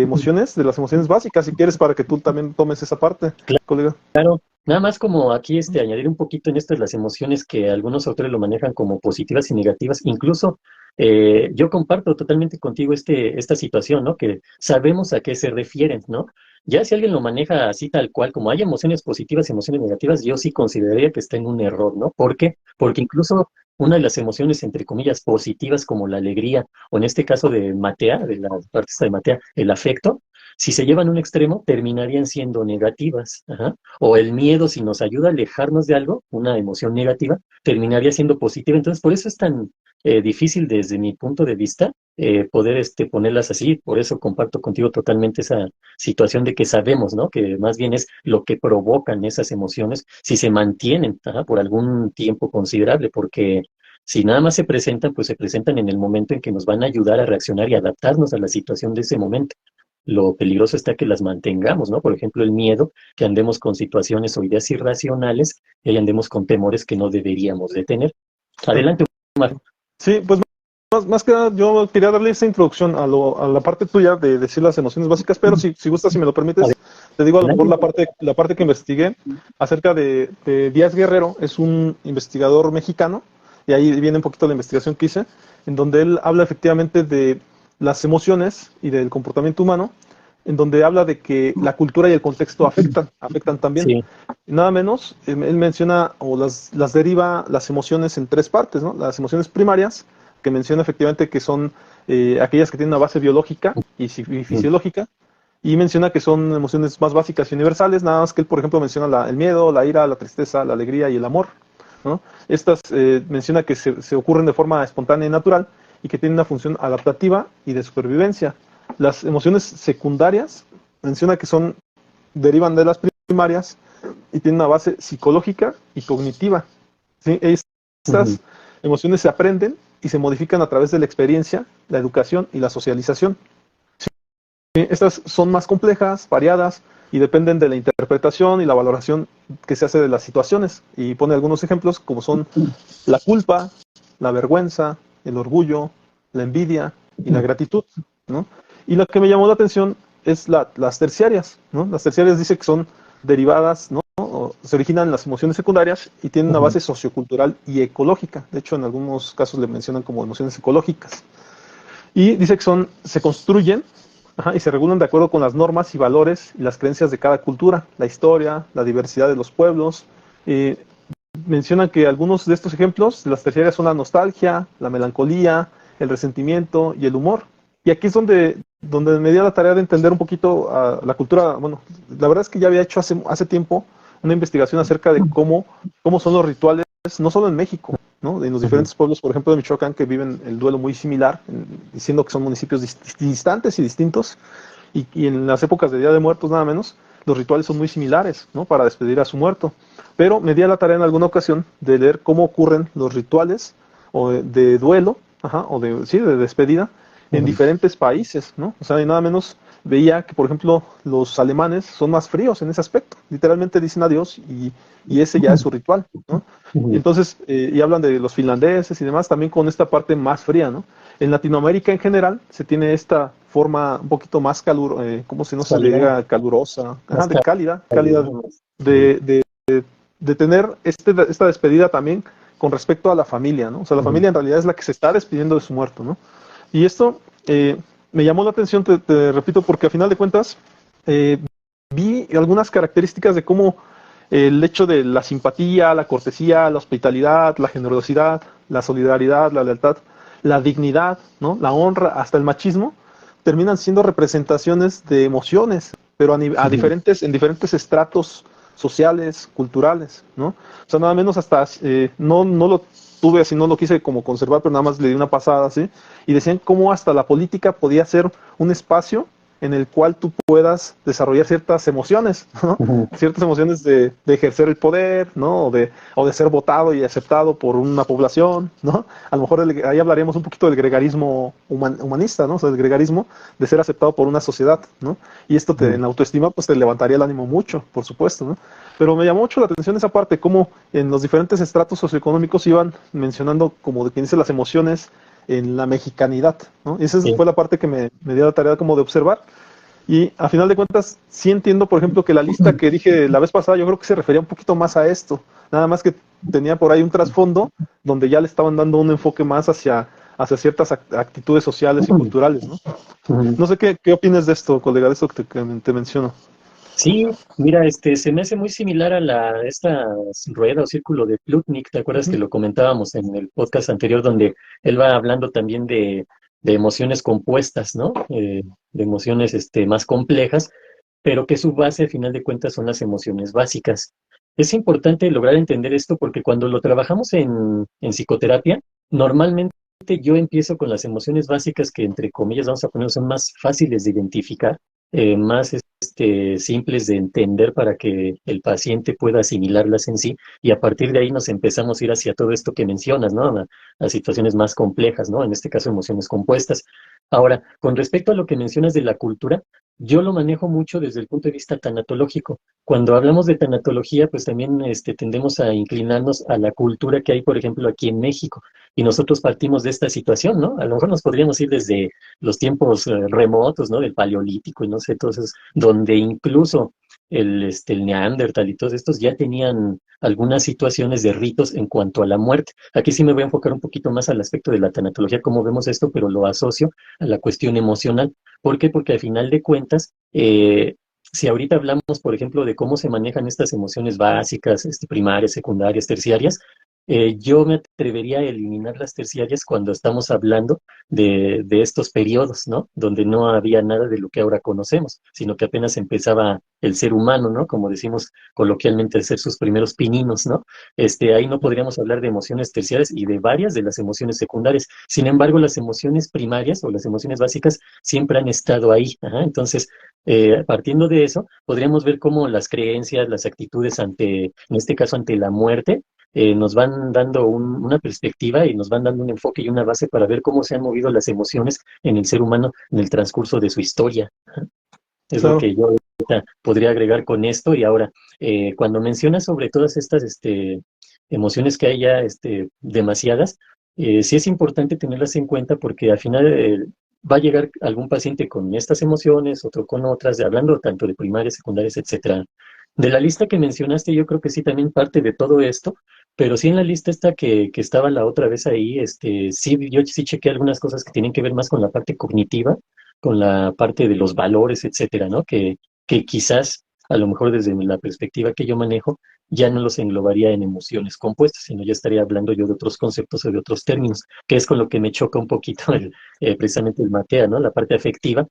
A: emociones, de las emociones básicas, si quieres, para que tú también tomes esa parte, colega.
B: Claro, nada más como aquí añadir un poquito en esto de las emociones que algunos autores lo manejan como positivas y negativas. Incluso yo comparto totalmente contigo esta situación, ¿no? Que sabemos a qué se refieren, ¿no? Ya si alguien lo maneja así tal cual, como hay emociones positivas y emociones negativas, yo sí consideraría que está en un error, ¿no? ¿Por qué? Porque incluso una de las emociones, entre comillas, positivas como la alegría, o en este caso de Matea, de la parte de Matea, el afecto, si se llevan a un extremo, terminarían siendo negativas. Ajá. O el miedo, si nos ayuda a alejarnos de algo, una emoción negativa, terminaría siendo positiva. Entonces, por eso es tan difícil desde mi punto de vista poder ponerlas así. Por eso comparto contigo totalmente esa situación de que sabemos, ¿no? Que más bien es lo que provocan esas emociones si se mantienen, ajá, por algún tiempo considerable, porque si nada más se presentan, pues se presentan en el momento en que nos van a ayudar a reaccionar y adaptarnos a la situación de ese momento. Lo peligroso está que las mantengamos, ¿no? Por ejemplo, el miedo, que andemos con situaciones o ideas irracionales y andemos con temores que no deberíamos de tener. Adelante, Omar.
A: Sí, pues más que nada yo quería darle esa introducción a la parte tuya de decir las emociones básicas, pero si gustas, si me lo permites, te digo a lo mejor
B: Adelante.
A: la parte que investigué acerca de Díaz Guerrero, es un investigador mexicano, y ahí viene un poquito la investigación que hice, en donde él habla efectivamente de las emociones y del comportamiento humano, en donde habla de que la cultura y el contexto afectan también.
B: Sí.
A: Nada menos, él menciona o las deriva las emociones en tres partes, ¿no? Las emociones primarias, que menciona efectivamente que son aquellas que tienen una base biológica y fisiológica, y menciona que son emociones más básicas y universales, nada más que él, por ejemplo, menciona el miedo, la ira, la tristeza, la alegría y el amor, ¿no? Estas menciona que se ocurren de forma espontánea y natural y que tienen una función adaptativa y de supervivencia. Las emociones secundarias menciona que derivan de las primarias y tienen una base psicológica y cognitiva, ¿sí? Estas emociones se aprenden y se modifican a través de la experiencia, la educación y la socialización. ¿Sí? Estas son más complejas, variadas y dependen de la interpretación y la valoración que se hace de las situaciones. Y pone algunos ejemplos como son la culpa, la vergüenza, el orgullo, la envidia y la gratitud, ¿no? Y lo que me llamó la atención es las terciarias, ¿no? Las terciarias dice que son derivadas, ¿no? O se originan en las emociones secundarias y tienen una base sociocultural y ecológica. De hecho, en algunos casos le mencionan como emociones ecológicas. Y dice que se construyen, ajá, y se regulan de acuerdo con las normas y valores y las creencias de cada cultura, la historia, la diversidad de los pueblos. Eh, Mencionan que algunos de estos ejemplos de las terciarias son la nostalgia, la melancolía, el resentimiento y el humor. Y aquí es donde me dio la tarea de entender un poquito la cultura. Bueno, la verdad es que ya había hecho hace tiempo una investigación acerca de cómo son los rituales, no solo en México, ¿no? En los diferentes pueblos, por ejemplo, de Michoacán, que viven el duelo muy similar, diciendo que son municipios distantes y distintos, y en las épocas de Día de Muertos nada menos, los rituales son muy similares, ¿no? Para despedir a su muerto. Pero me di a la tarea en alguna ocasión de leer cómo ocurren los rituales o de duelo, ajá, o de, sí, de despedida en diferentes países, ¿no? O sea, y nada menos veía que, por ejemplo, los alemanes son más fríos en ese aspecto. Literalmente dicen adiós y ese ya es su ritual, ¿no? Y entonces, y hablan de los finlandeses y demás, también con esta parte más fría, ¿no? En Latinoamérica en general se tiene esta forma un poquito más como si no se le diga calurosa, ajá, de cálida de, de, de tener esta despedida también con respecto a la familia, ¿no? O sea, la familia en realidad es la que se está despidiendo de su muerto, ¿no? Y esto me llamó la atención, te repito, porque a final de cuentas vi algunas características de cómo el hecho de la simpatía, la cortesía, la hospitalidad, la generosidad, la solidaridad, la lealtad, la dignidad, ¿no? La honra, hasta el machismo, terminan siendo representaciones de emociones, pero a diferentes, en diferentes estratos sociales, culturales, ¿no? O sea, nada menos hasta, no lo tuve así, no lo quise como conservar, pero nada más le di una pasada, ¿sí? Y decían cómo hasta la política podía ser un espacio en el cual tú puedas desarrollar ciertas emociones, ¿no? Ciertas emociones de ejercer el poder, ¿no? O de ser votado y aceptado por una población, ¿no? A lo mejor ahí hablaríamos un poquito del gregarismo humanista, ¿no? O sea, el gregarismo de ser aceptado por una sociedad, ¿no? Y esto en la autoestima pues te levantaría el ánimo mucho, por supuesto, ¿no? Pero me llamó mucho la atención esa parte, cómo en los diferentes estratos socioeconómicos iban mencionando, como de quien dice, las emociones en la mexicanidad, ¿no? Y esa fue la parte que me dio la tarea como de observar. Y a final de cuentas, sí entiendo, por ejemplo, que la lista que dije la vez pasada, yo creo que se refería un poquito más a esto. Nada más que tenía por ahí un trasfondo donde ya le estaban dando un enfoque más hacia ciertas actitudes sociales y culturales, ¿no? No sé qué opinas de esto, colega, de esto que te menciono.
B: Sí, mira, se me hace muy similar a esta rueda o círculo de Plutnik. ¿Te acuerdas que lo comentábamos en el podcast anterior, donde él va hablando también de emociones compuestas, ¿no? De emociones más complejas, pero que su base, al final de cuentas, son las emociones básicas. Es importante lograr entender esto porque cuando lo trabajamos en psicoterapia, normalmente yo empiezo con las emociones básicas que, entre comillas, vamos a poner, son más fáciles de identificar, más simples de entender para que el paciente pueda asimilarlas en sí, y a partir de ahí nos empezamos a ir hacia todo esto que mencionas, ¿no? A situaciones más complejas, ¿no? En este caso, emociones compuestas. Ahora, con respecto a lo que mencionas de la cultura, yo lo manejo mucho desde el punto de vista tanatológico. Cuando hablamos de tanatología, pues también tendemos a inclinarnos a la cultura que hay, por ejemplo, aquí en México. Y nosotros partimos de esta situación, ¿no? A lo mejor nos podríamos ir desde los tiempos remotos, ¿no? Del Paleolítico y no sé, entonces, donde incluso el Neandertal y todos estos ya tenían algunas situaciones de ritos en cuanto a la muerte. Aquí sí me voy a enfocar un poquito más al aspecto de la tanatología, cómo vemos esto, pero lo asocio a la cuestión emocional. ¿Por qué? Porque al final de cuentas, si ahorita hablamos, por ejemplo, de cómo se manejan estas emociones básicas, primarias, secundarias, terciarias, yo me atrevería a eliminar las terciarias cuando estamos hablando de estos periodos, ¿no? Donde no había nada de lo que ahora conocemos, sino que apenas empezaba el ser humano, ¿no? Como decimos coloquialmente, a hacer sus primeros pininos, ¿no? Ahí no podríamos hablar de emociones terciarias y de varias de las emociones secundarias. Sin embargo, las emociones primarias o las emociones básicas siempre han estado ahí. Ajá. Entonces, partiendo de eso, podríamos ver cómo las creencias, las actitudes ante, en este caso, ante la muerte, nos van dando una perspectiva y nos van dando un enfoque y una base para ver cómo se han movido las emociones en el ser humano en el transcurso de su historia. Es lo
A: Claro.
B: que yo ahorita podría agregar con esto. Y ahora, cuando mencionas sobre todas estas emociones que hay ya demasiadas, sí es importante tenerlas en cuenta porque al final va a llegar algún paciente con estas emociones, otro con otras, hablando tanto de primarias, secundarias, etcétera. De la lista que mencionaste, yo creo que sí también parte de todo esto, pero sí en la lista esta que estaba la otra vez ahí, sí, yo sí chequé algunas cosas que tienen que ver más con la parte cognitiva, con la parte de los valores, etcétera, ¿no? Que quizás, a lo mejor desde la perspectiva que yo manejo, ya no los englobaría en emociones compuestas, sino ya estaría hablando yo de otros conceptos o de otros términos, que es con lo que me choca un poquito precisamente el Matea, ¿no? La parte afectiva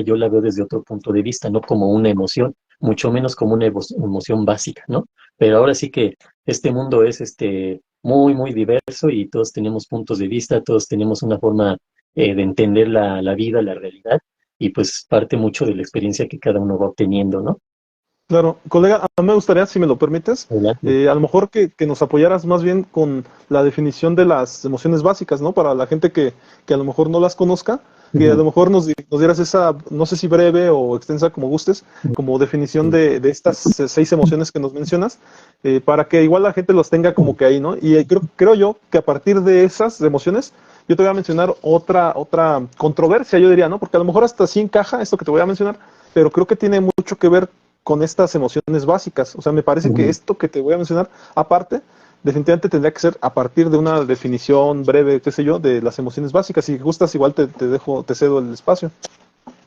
B: yo la veo desde otro punto de vista, no como una emoción, mucho menos como una emoción básica, ¿no? Pero ahora sí que este mundo es muy, muy diverso y todos tenemos puntos de vista, todos tenemos una forma de entender la vida, la realidad, y pues parte mucho de la experiencia que cada uno va obteniendo, ¿no?
A: Claro, colega, a mí me gustaría, si me lo permites,
B: Adelante.
A: a lo mejor que nos apoyaras más bien con la definición de las emociones básicas, ¿no? Para la gente que a lo mejor no las conozca, que a
B: Ujú,
A: lo mejor nos dieras esa, no sé si breve o extensa como gustes, como definición de estas seis emociones que nos mencionas, para que igual la gente los tenga como que ahí, ¿no? Y creo yo que a partir de esas emociones, yo te voy a mencionar otra controversia, yo diría, ¿no? Porque a lo mejor hasta sí encaja esto que te voy a mencionar, pero creo que tiene mucho que ver con estas emociones básicas. O sea, me parece que
B: ujú.
A: esto que te voy a mencionar, aparte, definitivamente tendría que ser a partir de una definición breve, qué sé yo, de las emociones básicas. Si gustas, igual te dejo, te cedo el espacio.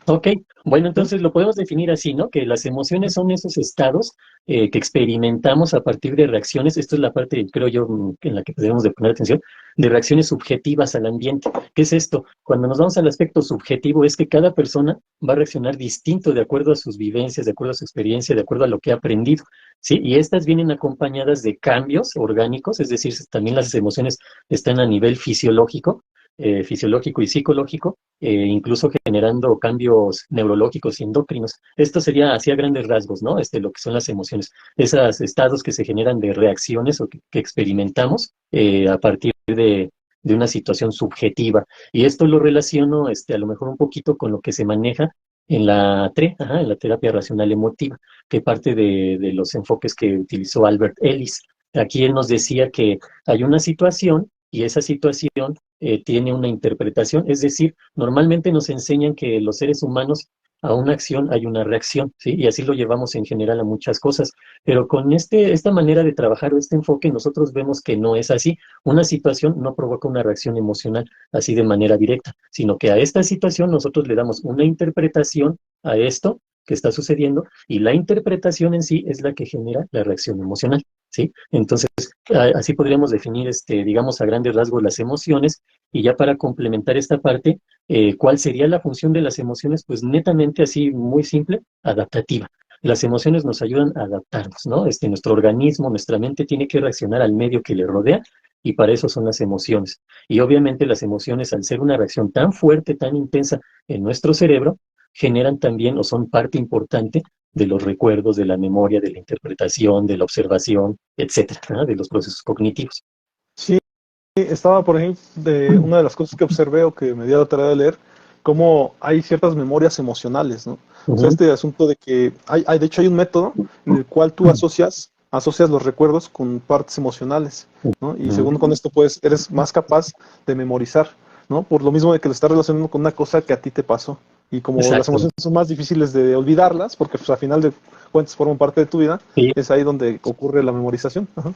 B: Ok, bueno,
A: ¿Mm?
B: entonces lo podemos definir así, ¿no? Que las emociones son esos estados que experimentamos a partir de reacciones, esto es la parte, creo yo, en la que debemos de poner atención, de reacciones subjetivas al ambiente. ¿Qué es esto? Cuando nos vamos al aspecto subjetivo es que cada persona va a reaccionar distinto de acuerdo a sus vivencias, de acuerdo a su experiencia, de acuerdo a lo que ha aprendido, ¿sí? Y estas vienen acompañadas de cambios orgánicos, es decir, también las emociones están a nivel fisiológico y psicológico, incluso generando cambios neurológicos y endocrinos. Esto sería así a grandes rasgos, ¿no? Lo que son las emociones, esos estados que se generan de reacciones o que experimentamos a partir de una situación subjetiva. Y esto lo relaciono a lo mejor un poquito con lo que se maneja en la en la terapia racional emotiva, que parte de los enfoques que utilizó Albert Ellis. Aquí él nos decía que hay una situación y esa situación tiene una interpretación, es decir, normalmente nos enseñan que los seres humanos a una acción hay una reacción, ¿sí? Y así lo llevamos en general a muchas cosas, pero con esta manera de trabajar o este enfoque nosotros vemos que no es así. Una situación no provoca una reacción emocional así de manera directa, sino que a esta situación nosotros le damos una interpretación a esto que está sucediendo y la interpretación en sí es la que genera la reacción emocional, ¿sí? Entonces, así podríamos definir, digamos, a grandes rasgos las emociones y ya para complementar esta parte, ¿cuál sería la función de las emociones? Pues netamente así, muy simple, adaptativa. Las emociones nos ayudan a adaptarnos, ¿no? Nuestro organismo, nuestra mente tiene que reaccionar al medio que le rodea y para eso son las emociones. Y obviamente las emociones, al ser una reacción tan fuerte, tan intensa en nuestro cerebro, generan también o son parte importante de los recuerdos, de la memoria, de la interpretación, de la observación, etcétera, ¿no? De los procesos cognitivos.
A: Sí, estaba, por ejemplo, de una de las cosas que observé o que me dio la tarea de leer, cómo hay ciertas memorias emocionales, ¿no? O sea,
B: Ujú,
A: este asunto de que de hecho hay un método en el cual tú asocias los recuerdos con partes emocionales, ¿no? Y
B: ujú.
A: según con esto, pues, eres más capaz de memorizar, ¿no? Por lo mismo de que lo estás relacionando con una cosa que a ti te pasó. Y como las
B: Exacto.
A: emociones son más difíciles de olvidarlas, porque pues, al final de cuentas forman parte de tu vida,
B: Sí,
A: es ahí donde ocurre la memorización. Ajá.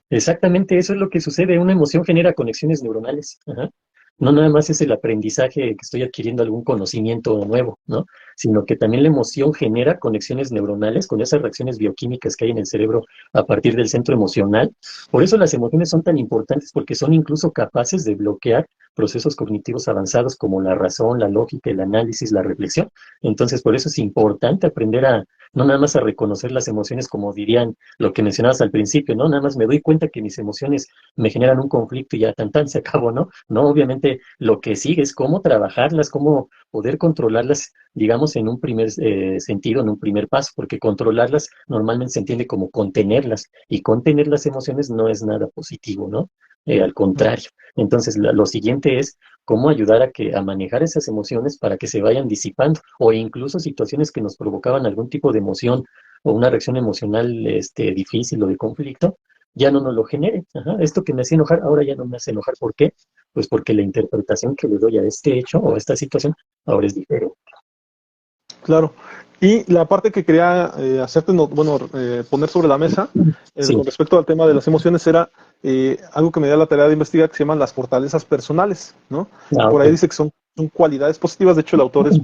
B: exactamente, eso es lo que sucede. Una emoción genera conexiones neuronales. Ajá. No nada más es el aprendizaje que estoy adquiriendo algún conocimiento nuevo, ¿no? Sino que también la emoción genera conexiones neuronales con esas reacciones bioquímicas que hay en el cerebro a partir del centro emocional. Por eso las emociones son tan importantes porque son incluso capaces de bloquear procesos cognitivos avanzados como la razón, la lógica, el análisis, la reflexión. Entonces, por eso es importante aprender no nada más a reconocer las emociones como dirían lo que mencionabas al principio, ¿no? Nada más me doy cuenta que mis emociones me generan un conflicto y ya tan se acabó, ¿no? No, obviamente lo que sigue es cómo trabajarlas, cómo poder controlarlas, digamos, en un primer sentido, en un primer paso, porque controlarlas normalmente se entiende como contenerlas y contener las emociones no es nada positivo, ¿no? Al contrario. Entonces, lo siguiente es cómo ayudar a manejar esas emociones para que se vayan disipando o incluso situaciones que nos provocaban algún tipo de emoción o una reacción emocional difícil o de conflicto, ya no nos lo genere. Ajá. Esto que me hacía enojar, ahora ya no me hace enojar. ¿Por qué? Pues porque la interpretación que le doy a este hecho o a esta situación ahora es diferente.
A: Claro. Y la parte que quería hacerte, bueno, poner sobre la mesa
B: Sí.
A: con respecto al tema de las emociones era algo que me da la tarea de investigar que se llaman las fortalezas personales, ¿no?
B: Ah,
A: Por
B: ok.
A: ahí dice que son cualidades positivas, de hecho el autor es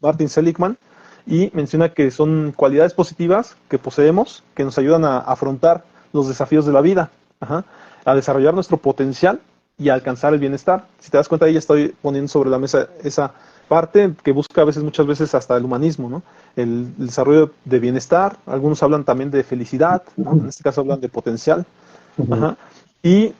A: Martin Seligman y menciona que son cualidades positivas que poseemos que nos ayudan a afrontar los desafíos de la vida, ajá, a desarrollar nuestro potencial y a alcanzar el bienestar. Si te das cuenta, ahí ya estoy poniendo sobre la mesa esa parte que busca a veces, muchas veces hasta el humanismo, ¿no? El desarrollo de bienestar, algunos hablan también de felicidad, ¿no? En este caso hablan de potencial,
B: Ujú.
A: ajá. Y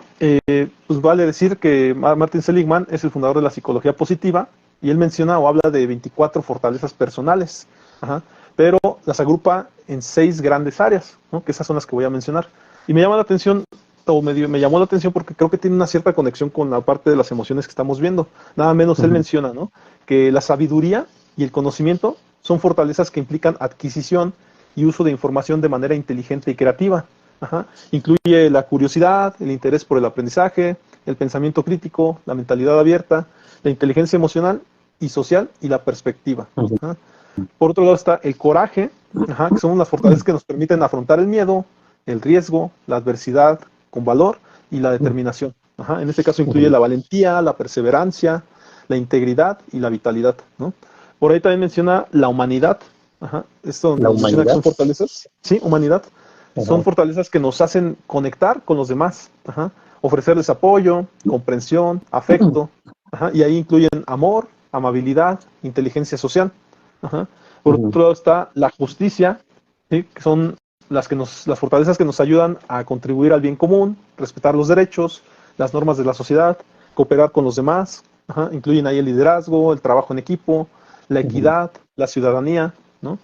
A: pues vale decir que Martin Seligman es el fundador de la psicología positiva y él menciona o habla de 24 fortalezas personales, ajá, pero las agrupa en 6 grandes áreas, ¿no? Que esas son las que voy a mencionar. Y me llama la atención, o me llamó la atención porque creo que tiene una cierta conexión con la parte de las emociones que estamos viendo. Nada menos él
B: Ujú.
A: menciona, ¿no?, que la sabiduría y el conocimiento son fortalezas que implican adquisición y uso de información de manera inteligente y creativa. Ajá. Incluye la curiosidad, el interés por el aprendizaje, el pensamiento crítico, la mentalidad abierta, la inteligencia emocional y social y la perspectiva.
B: Ujú.
A: Ajá. Por otro lado está el coraje, ajá, que son las fortalezas que nos permiten afrontar el miedo, el riesgo, la adversidad con valor y la determinación. Ajá. En este caso incluye
B: Ujú.
A: la valentía, la perseverancia, la integridad y la vitalidad, ¿no? Por ahí también menciona la humanidad. Ajá. Esto
B: La
A: nos menciona que
B: humanidad.
A: son fortalezas. Sí, humanidad. Son
B: Ajá.
A: fortalezas que nos hacen conectar con los demás, ajá, ofrecerles apoyo, comprensión, afecto, ajá, y ahí incluyen amor, amabilidad, inteligencia social. Ajá. Por
B: Ujú.
A: otro lado está la justicia, ¿sí?, que son las fortalezas que nos ayudan a contribuir al bien común, respetar los derechos, las normas de la sociedad, cooperar con los demás. Ajá. Incluyen ahí el liderazgo, el trabajo en equipo, la
B: Ujú.
A: equidad, la ciudadanía, ¿no?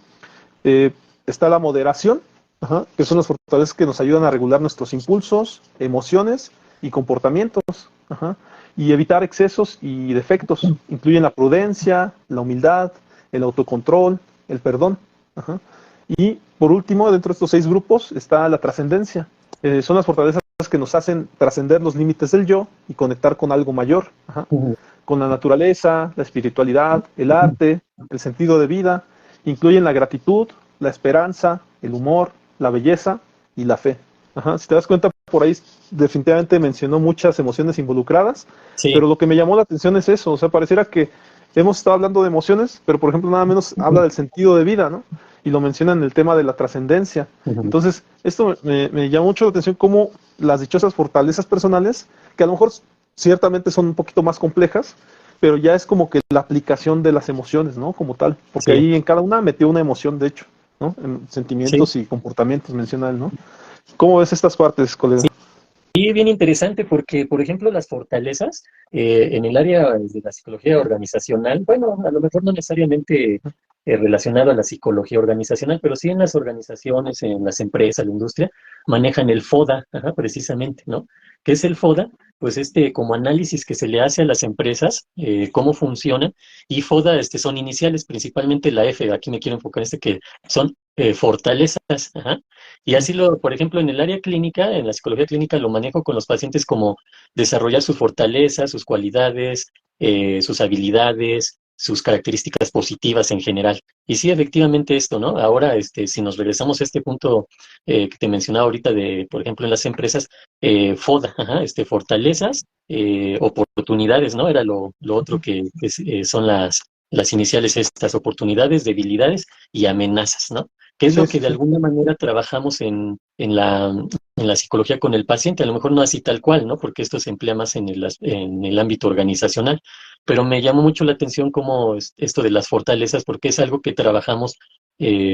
A: Eh, Está la moderación, ajá, que son las fortalezas que nos ayudan a regular nuestros impulsos, emociones y comportamientos, ajá, y evitar excesos y defectos. Incluyen la prudencia, la humildad, el autocontrol, el perdón. Ajá. Y por último, dentro de estos 6 grupos está la trascendencia. Son las fortalezas que nos hacen trascender los límites del yo y conectar con algo mayor, ajá,
B: Ujú.
A: con la naturaleza, la espiritualidad, el arte, el sentido de vida. Incluyen la gratitud, la esperanza, el humor, la belleza y la fe. Ajá. Si te das cuenta, por ahí definitivamente mencionó muchas emociones involucradas,
B: Sí.
A: pero lo que me llamó la atención es eso, o sea, pareciera que hemos estado hablando de emociones, pero por ejemplo nada menos habla del sentido de vida, ¿no? Y lo menciona en el tema de la trascendencia.
B: Ujú.
A: Entonces, esto me llama mucho la atención cómo las dichosas fortalezas personales, que a lo mejor ciertamente son un poquito más complejas, pero ya es como que la aplicación de las emociones, ¿no? Como tal, porque
B: Sí.
A: ahí en cada una metió una emoción, de hecho, ¿no? En
B: Sí.
A: sentimientos y comportamientos menciona él, ¿no? ¿Cómo ves estas partes, colega?
B: Sí, bien interesante porque, por ejemplo, las fortalezas en el área de la psicología organizacional, bueno, a lo mejor no necesariamente relacionado a la psicología organizacional, pero sí en las organizaciones, en las empresas, la industria, manejan el FODA, ajá, precisamente, ¿no? ¿Qué es el FODA? Pues como análisis que se le hace a las empresas, cómo funcionan, y FODA son iniciales, principalmente la F, aquí me quiero enfocar que son fortalezas, ajá. Y así por ejemplo, en el área clínica, en la psicología clínica, lo manejo con los pacientes como desarrollar sus fortalezas, sus cualidades, sus habilidades, sus características positivas en general. Y sí, efectivamente esto, ¿no? Ahora, si nos regresamos a este punto que te mencionaba ahorita de, por ejemplo, en las empresas, FODA, ajá, fortalezas, oportunidades, ¿no? Era lo otro que son las iniciales estas, oportunidades, debilidades y amenazas, ¿no? Que es
A: Sí,
B: lo que
A: sí,
B: de
A: sí.
B: alguna manera trabajamos en la psicología con el paciente, a lo mejor no así tal cual, ¿no? Porque esto se emplea más en el ámbito organizacional, pero me llamó mucho la atención cómo esto de las fortalezas, porque es algo que trabajamos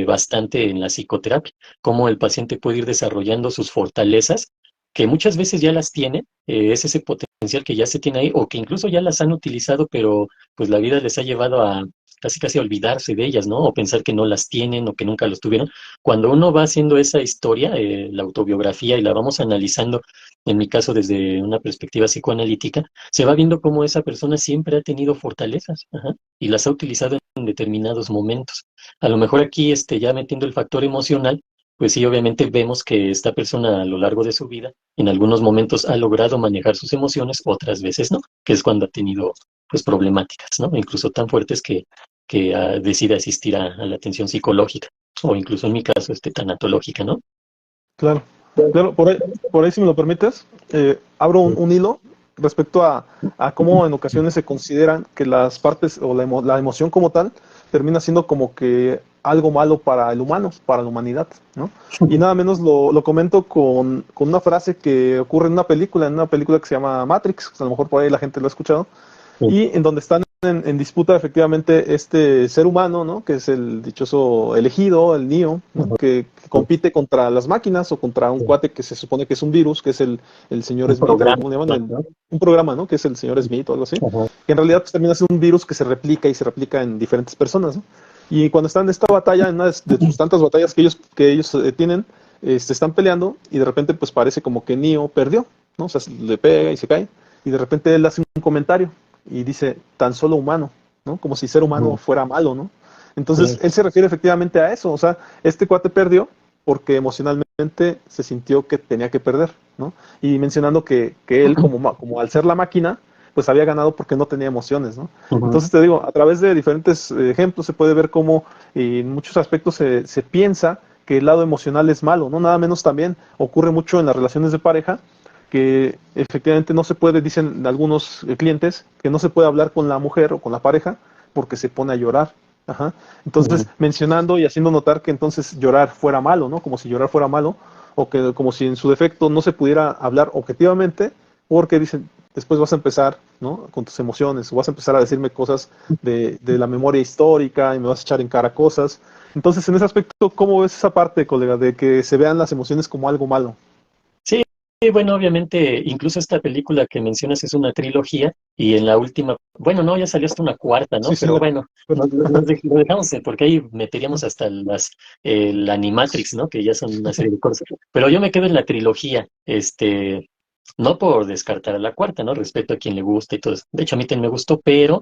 B: bastante en la psicoterapia, cómo el paciente puede ir desarrollando sus fortalezas, que muchas veces ya las tiene, es ese potencial que ya se tiene ahí, o que incluso ya las han utilizado, pero pues la vida les ha llevado a casi casi olvidarse de ellas, ¿no? O pensar que no las tienen o que nunca los tuvieron. Cuando uno va haciendo esa historia, la autobiografía, y la vamos analizando, en mi caso desde una perspectiva psicoanalítica, se va viendo cómo esa persona siempre ha tenido fortalezas, ajá, y las ha utilizado en determinados momentos. A lo mejor aquí, ya metiendo el factor emocional, pues sí, obviamente vemos que esta persona a lo largo de su vida, en algunos momentos ha logrado manejar sus emociones, otras veces no, que es cuando ha tenido pues problemáticas, ¿no? Incluso tan fuertes que decide asistir a la atención psicológica o incluso en mi caso, tanatológica, ¿no?
A: Claro, claro, por ahí si me lo permites, abro un hilo respecto a cómo en ocasiones se consideran que las partes o la emoción como tal termina siendo como que algo malo para el humano, para la humanidad, ¿no? Y nada menos lo comento con una frase que ocurre en una película que se llama Matrix, a lo mejor por ahí la gente lo ha escuchado,
B: Sí.
A: y en donde están en disputa efectivamente este ser humano, ¿no? Que es el dichoso elegido, el Neo, ¿no? Que compite contra las máquinas o contra un cuate que se supone que es un virus, que es el señor
B: Un
A: Smith, o
B: programa,
A: ¿cómo le llaman?
B: ¿no?
A: Un programa, ¿no? Que es el señor Smith o algo así.
B: Ajá.
A: Que en realidad pues, termina siendo un virus que se replica y se replica en diferentes personas, ¿no? Y cuando están en esta batalla, en una de sus tantas batallas que ellos tienen, están peleando y de repente pues parece como que Neo perdió, ¿no? O sea, le pega y se cae y de repente él hace un comentario y dice, tan solo humano, ¿no? Como si ser humano fuera malo, ¿no? Entonces,
B: Sí.
A: él se refiere efectivamente a eso, o sea, este cuate perdió porque emocionalmente se sintió que tenía que perder, ¿no? Y mencionando que él, como al ser la máquina, pues había ganado porque no tenía emociones, ¿no?
B: Ujú.
A: Entonces, te digo, a través de diferentes ejemplos se puede ver cómo en muchos aspectos se piensa que el lado emocional es malo, ¿no? Nada menos también ocurre mucho en las relaciones de pareja, que efectivamente no se puede, dicen algunos clientes, que no se puede hablar con la mujer o con la pareja porque se pone a llorar. Ajá. Entonces,
B: Ujú.
A: mencionando y haciendo notar que entonces llorar fuera malo, ¿no? Como si llorar fuera malo, o que como si en su defecto no se pudiera hablar objetivamente, porque dicen, después vas a empezar, ¿no? Con tus emociones, o vas a empezar a decirme cosas de la memoria histórica y me vas a echar en cara cosas. Entonces, en ese aspecto, ¿cómo ves esa parte, colega, de que se vean las emociones como algo malo?
B: Sí, bueno, obviamente, incluso esta película que mencionas es una trilogía y en la última, bueno, no, ya salió hasta una cuarta, ¿no?
A: Sí, sí,
B: Pero bueno,
A: pero-
B: lo dejamos porque ahí meteríamos hasta la Animatrix, ¿no? Que ya son una serie de cosas. Pero yo me quedo en la trilogía, no por descartar a la cuarta, ¿no? Respeto a quien le gusta y todo eso. De hecho, a mí también me gustó, pero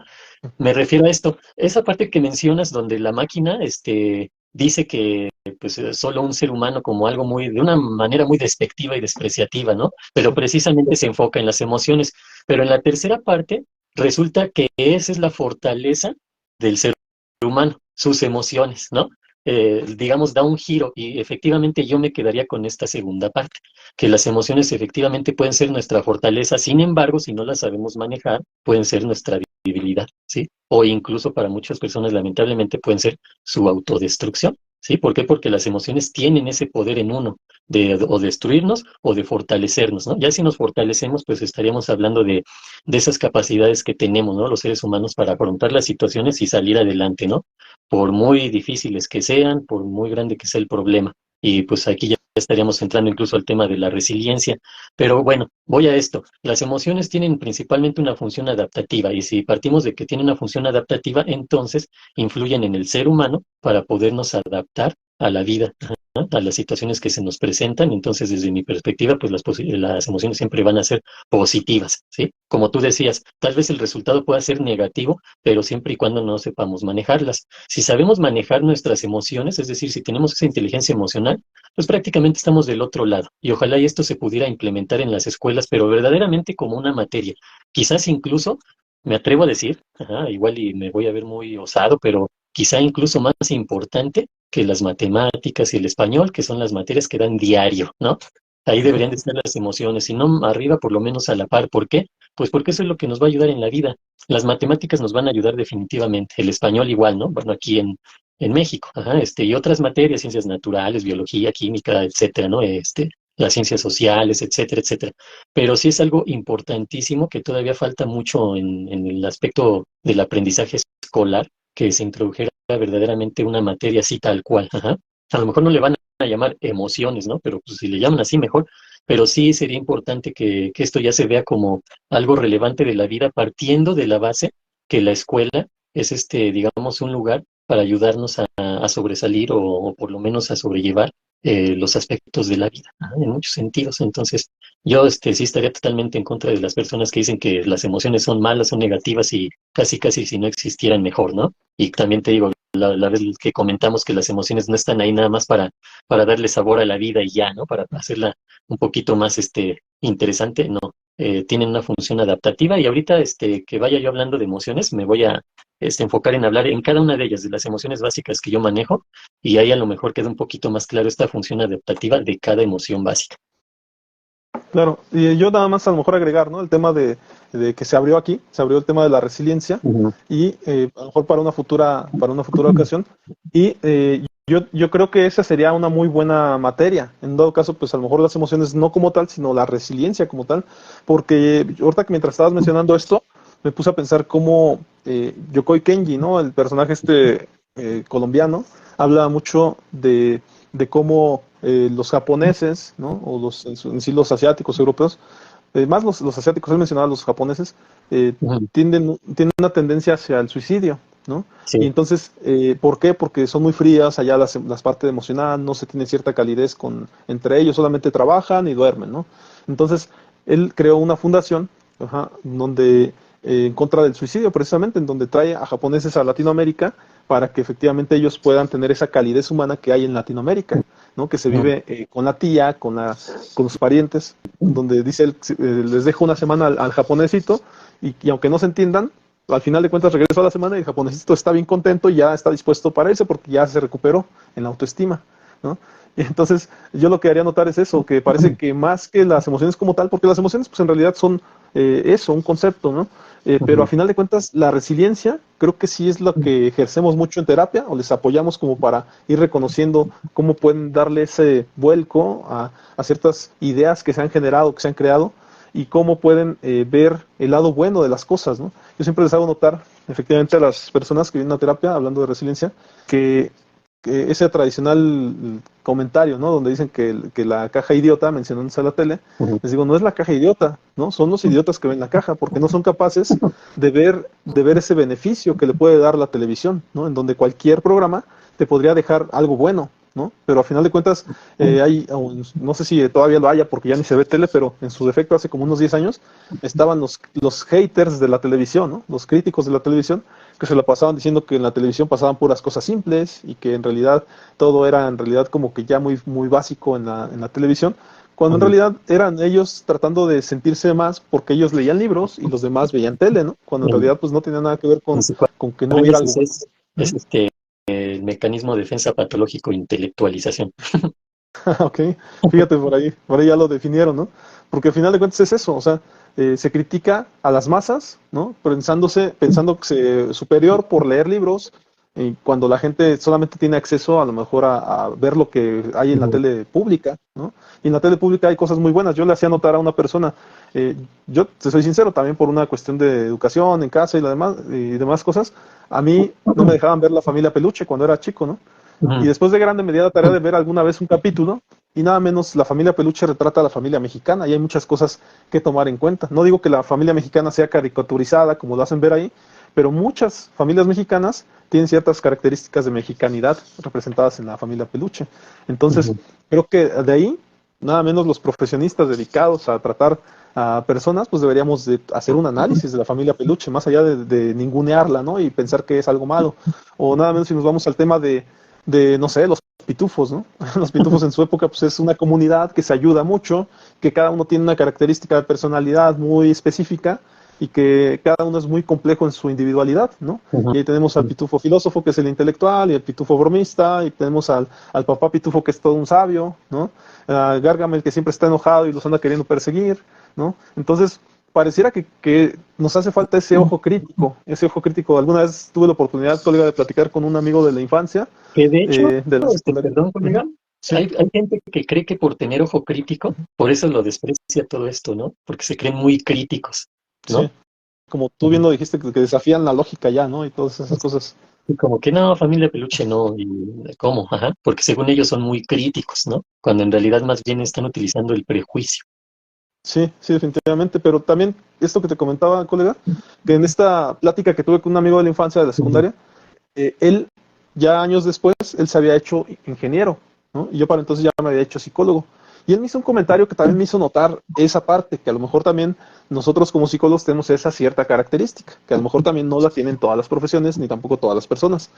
B: me refiero a esto, esa parte que mencionas donde la máquina, dice que pues solo un ser humano como algo muy, de una manera muy despectiva y despreciativa, ¿no? Pero precisamente se enfoca en las emociones. Pero en la tercera parte resulta que esa es la fortaleza del ser humano, sus emociones, ¿no? Digamos, da un giro y efectivamente yo me quedaría con esta segunda parte, que las emociones efectivamente pueden ser nuestra fortaleza, sin embargo, si no las sabemos manejar, pueden ser nuestra debilidad, ¿sí? O incluso para muchas personas, lamentablemente, pueden ser su autodestrucción, ¿sí? ¿Por qué? Porque las emociones tienen ese poder en uno de o destruirnos o de fortalecernos, ¿no? Ya si nos fortalecemos, pues estaríamos hablando de esas capacidades que tenemos, ¿no? Los seres humanos para afrontar las situaciones y salir adelante, ¿no? Por muy difíciles que sean, por muy grande que sea el problema. Y pues aquí ya estaríamos entrando incluso al tema de la resiliencia. Pero bueno, voy a esto. Las emociones tienen principalmente una función adaptativa y si partimos de que tienen una función adaptativa, entonces influyen en el ser humano para podernos adaptar a la vida, ¿no? A las situaciones que se nos presentan. Entonces, desde mi perspectiva, pues las emociones siempre van a ser positivas, ¿sí? Como tú decías, tal vez el resultado pueda ser negativo, pero siempre y cuando no sepamos manejarlas. Si sabemos manejar nuestras emociones, es decir, si tenemos esa inteligencia emocional, pues prácticamente estamos del otro lado. Y ojalá y esto se pudiera implementar en las escuelas, pero verdaderamente como una materia. Quizás incluso, me atrevo a decir, ajá, igual y me voy a ver muy osado, pero quizá incluso más importante que las matemáticas y el español, que son las materias que dan diario, ¿no? Ahí deberían de estar las emociones, y no arriba, por lo menos a la par. ¿Por qué? Pues porque eso es lo que nos va a ayudar en la vida. Las matemáticas nos van a ayudar definitivamente, el español igual, ¿no? Bueno, aquí en México, ajá, y otras materias, ciencias naturales, biología, química, etcétera, ¿no? Las ciencias sociales, etcétera, etcétera. Pero sí es algo importantísimo que todavía falta mucho en el aspecto del aprendizaje escolar, que se introdujera verdaderamente una materia así tal cual, ajá. A lo mejor no le van a llamar emociones, ¿no? Pero pues si le llaman así mejor, pero sí sería importante que esto ya se vea como algo relevante de la vida, partiendo de la base que la escuela es digamos, un lugar para ayudarnos a sobresalir o por lo menos a sobrellevar los aspectos de la vida, ¿no? En muchos sentidos. Entonces, yo sí estaría totalmente en contra de las personas que dicen que las emociones son malas, son negativas y casi, casi si no existieran mejor, ¿no? Y también te digo, la vez que comentamos que las emociones no están ahí nada más para darle sabor a la vida y ya, ¿no? Para hacerla un poquito más interesante, no. Tienen una función adaptativa y ahorita que vaya yo hablando de emociones, me voy a enfocar en hablar en cada una de ellas, de las emociones básicas que yo manejo, y ahí a lo mejor queda un poquito más claro esta función adaptativa de cada emoción básica.
A: Claro, y yo nada más a lo mejor agregar, ¿no? El tema de que se abrió aquí, se abrió el tema de la resiliencia
B: Ujú.
A: y a lo mejor para una futura ocasión. Y yo creo que esa sería una muy buena materia. En dado caso, pues a lo mejor las emociones no como tal, sino la resiliencia como tal. Porque ahorita que mientras estabas mencionando esto, me puse a pensar cómo Yokoi Kenji, ¿no? El personaje colombiano, habla mucho de cómo los japoneses, ¿no? O en sí los asiáticos, europeos, más los asiáticos, él mencionaba a los japoneses,
B: Ujú.
A: tienen una tendencia hacia el suicidio, ¿no? Y
B: Sí.
A: entonces, ¿por qué? Porque son muy frías, allá las partes emocionales, no se tiene cierta calidez entre ellos, solamente trabajan y duermen, ¿no? Entonces, él creó una fundación, ajá, donde, en contra del suicidio, precisamente, en donde trae a japoneses a Latinoamérica para que efectivamente ellos puedan tener esa calidez humana que hay en Latinoamérica, ¿no? Que se
B: Ujú.
A: vive con la tía, con los parientes, donde dice él, les dejo una semana al japonesito y aunque no se entiendan, al final de cuentas regreso a la semana y el japonesito está bien contento y ya está dispuesto para irse porque ya se recuperó en la autoestima, ¿no? Y entonces yo lo que haría notar es eso, que parece que más que las emociones como tal, porque las emociones pues en realidad son eso, un concepto, ¿no? Pero a
B: Ujú.
A: final de cuentas la resiliencia creo que sí es lo que ejercemos mucho en terapia o les apoyamos como para ir reconociendo cómo pueden darle ese vuelco a ciertas ideas que se han generado, que se han creado y cómo pueden ver el lado bueno de las cosas, ¿no? Yo siempre les hago notar, efectivamente, a las personas que vienen a terapia, hablando de resiliencia, que, que ese tradicional comentario, ¿no? Donde dicen que la caja idiota, mencionándose a la tele,
B: Ujú.
A: les digo, no es la caja idiota, ¿no? Son los idiotas que ven la caja, porque no son capaces de ver ese beneficio que le puede dar la televisión, ¿no? En donde cualquier programa te podría dejar algo bueno, ¿no? Pero a final de cuentas, no sé si todavía lo haya porque ya ni se ve tele, pero en su defecto hace como unos 10 años estaban los haters de la televisión, ¿no? Los críticos de la televisión que se la pasaban diciendo que en la televisión pasaban puras cosas simples y que en realidad todo era en realidad como que ya muy, muy básico en la televisión, cuando en
B: Ujú.
A: realidad eran ellos tratando de sentirse más porque ellos leían libros y los demás veían tele, ¿no? Cuando en realidad pues no tenía nada que ver con que no hubiera
B: Principalmente
A: algo bueno.
B: es el mecanismo de defensa patológico, intelectualización.
A: Ok, fíjate por ahí ya lo definieron, ¿no? Porque al final de cuentas es eso, o sea, se critica a las masas, ¿no? Pensándose superior por leer libros, y cuando la gente solamente tiene acceso a lo mejor a ver lo que hay en la
B: Ujú.
A: tele pública, ¿no? Y en la tele pública hay cosas muy buenas. Yo le hacía notar a una persona, yo te soy sincero, también por una cuestión de educación en casa y demás cosas, a mí no me dejaban ver La Familia Peluche cuando era chico, ¿no? Y
B: Ujú.
A: después de grande me di a la tarea de ver alguna vez un capítulo y nada menos la familia Peluche retrata a la familia mexicana y hay muchas cosas que tomar en cuenta. No digo que la familia mexicana sea caricaturizada como lo hacen ver ahí, pero muchas familias mexicanas tienen ciertas características de mexicanidad representadas en la familia Peluche. Entonces,
B: Ujú.
A: creo que de ahí, nada menos los profesionistas dedicados a tratar a personas, pues deberíamos de hacer un análisis de la familia Peluche, más allá de ningunearla, ¿no? Y pensar que es algo malo. O nada menos si nos vamos al tema no sé, los pitufos, ¿no? Los pitufos en su época, pues es una comunidad que se ayuda mucho, que cada uno tiene una característica de personalidad muy específica y que cada uno es muy complejo en su individualidad, ¿no?
B: Ujú.
A: Y ahí tenemos al pitufo filósofo, que es el intelectual, y el pitufo bromista, y tenemos al papá pitufo, que es todo un sabio, ¿no? A Gargamel, que siempre está enojado y los anda queriendo perseguir, ¿no? Entonces, pareciera que nos hace falta ese ojo crítico, ese ojo crítico. Alguna vez tuve la oportunidad, colega, de platicar con un amigo de la infancia,
B: Que de hecho,
A: de la secundaria.
B: perdón,
A: Ujú.
B: colega,
A: Sí,
B: hay gente que cree que por tener ojo crítico, por eso lo desprecia todo esto, ¿no? Porque se creen muy críticos,
A: sí.
B: ¿no?
A: Como tú bien
B: Ujú.
A: lo dijiste, que desafían la lógica ya, ¿no? Y todas esas cosas.
B: Y como que no, familia peluche no, y ¿cómo? Ajá, porque según ellos son muy críticos, ¿no? Cuando en realidad más bien están utilizando el prejuicio.
A: Sí, sí, definitivamente. Pero también esto que te comentaba, colega, que en esta plática que tuve con un amigo de la infancia de la
B: Ujú.
A: secundaria, él, ya años después, él se había hecho ingeniero, ¿no? Y yo para entonces ya me había hecho psicólogo. Y él me hizo un comentario que también me hizo notar esa parte, que a lo mejor también nosotros como psicólogos tenemos esa cierta característica, que a lo mejor también no la tienen todas las profesiones, ni tampoco todas las personas.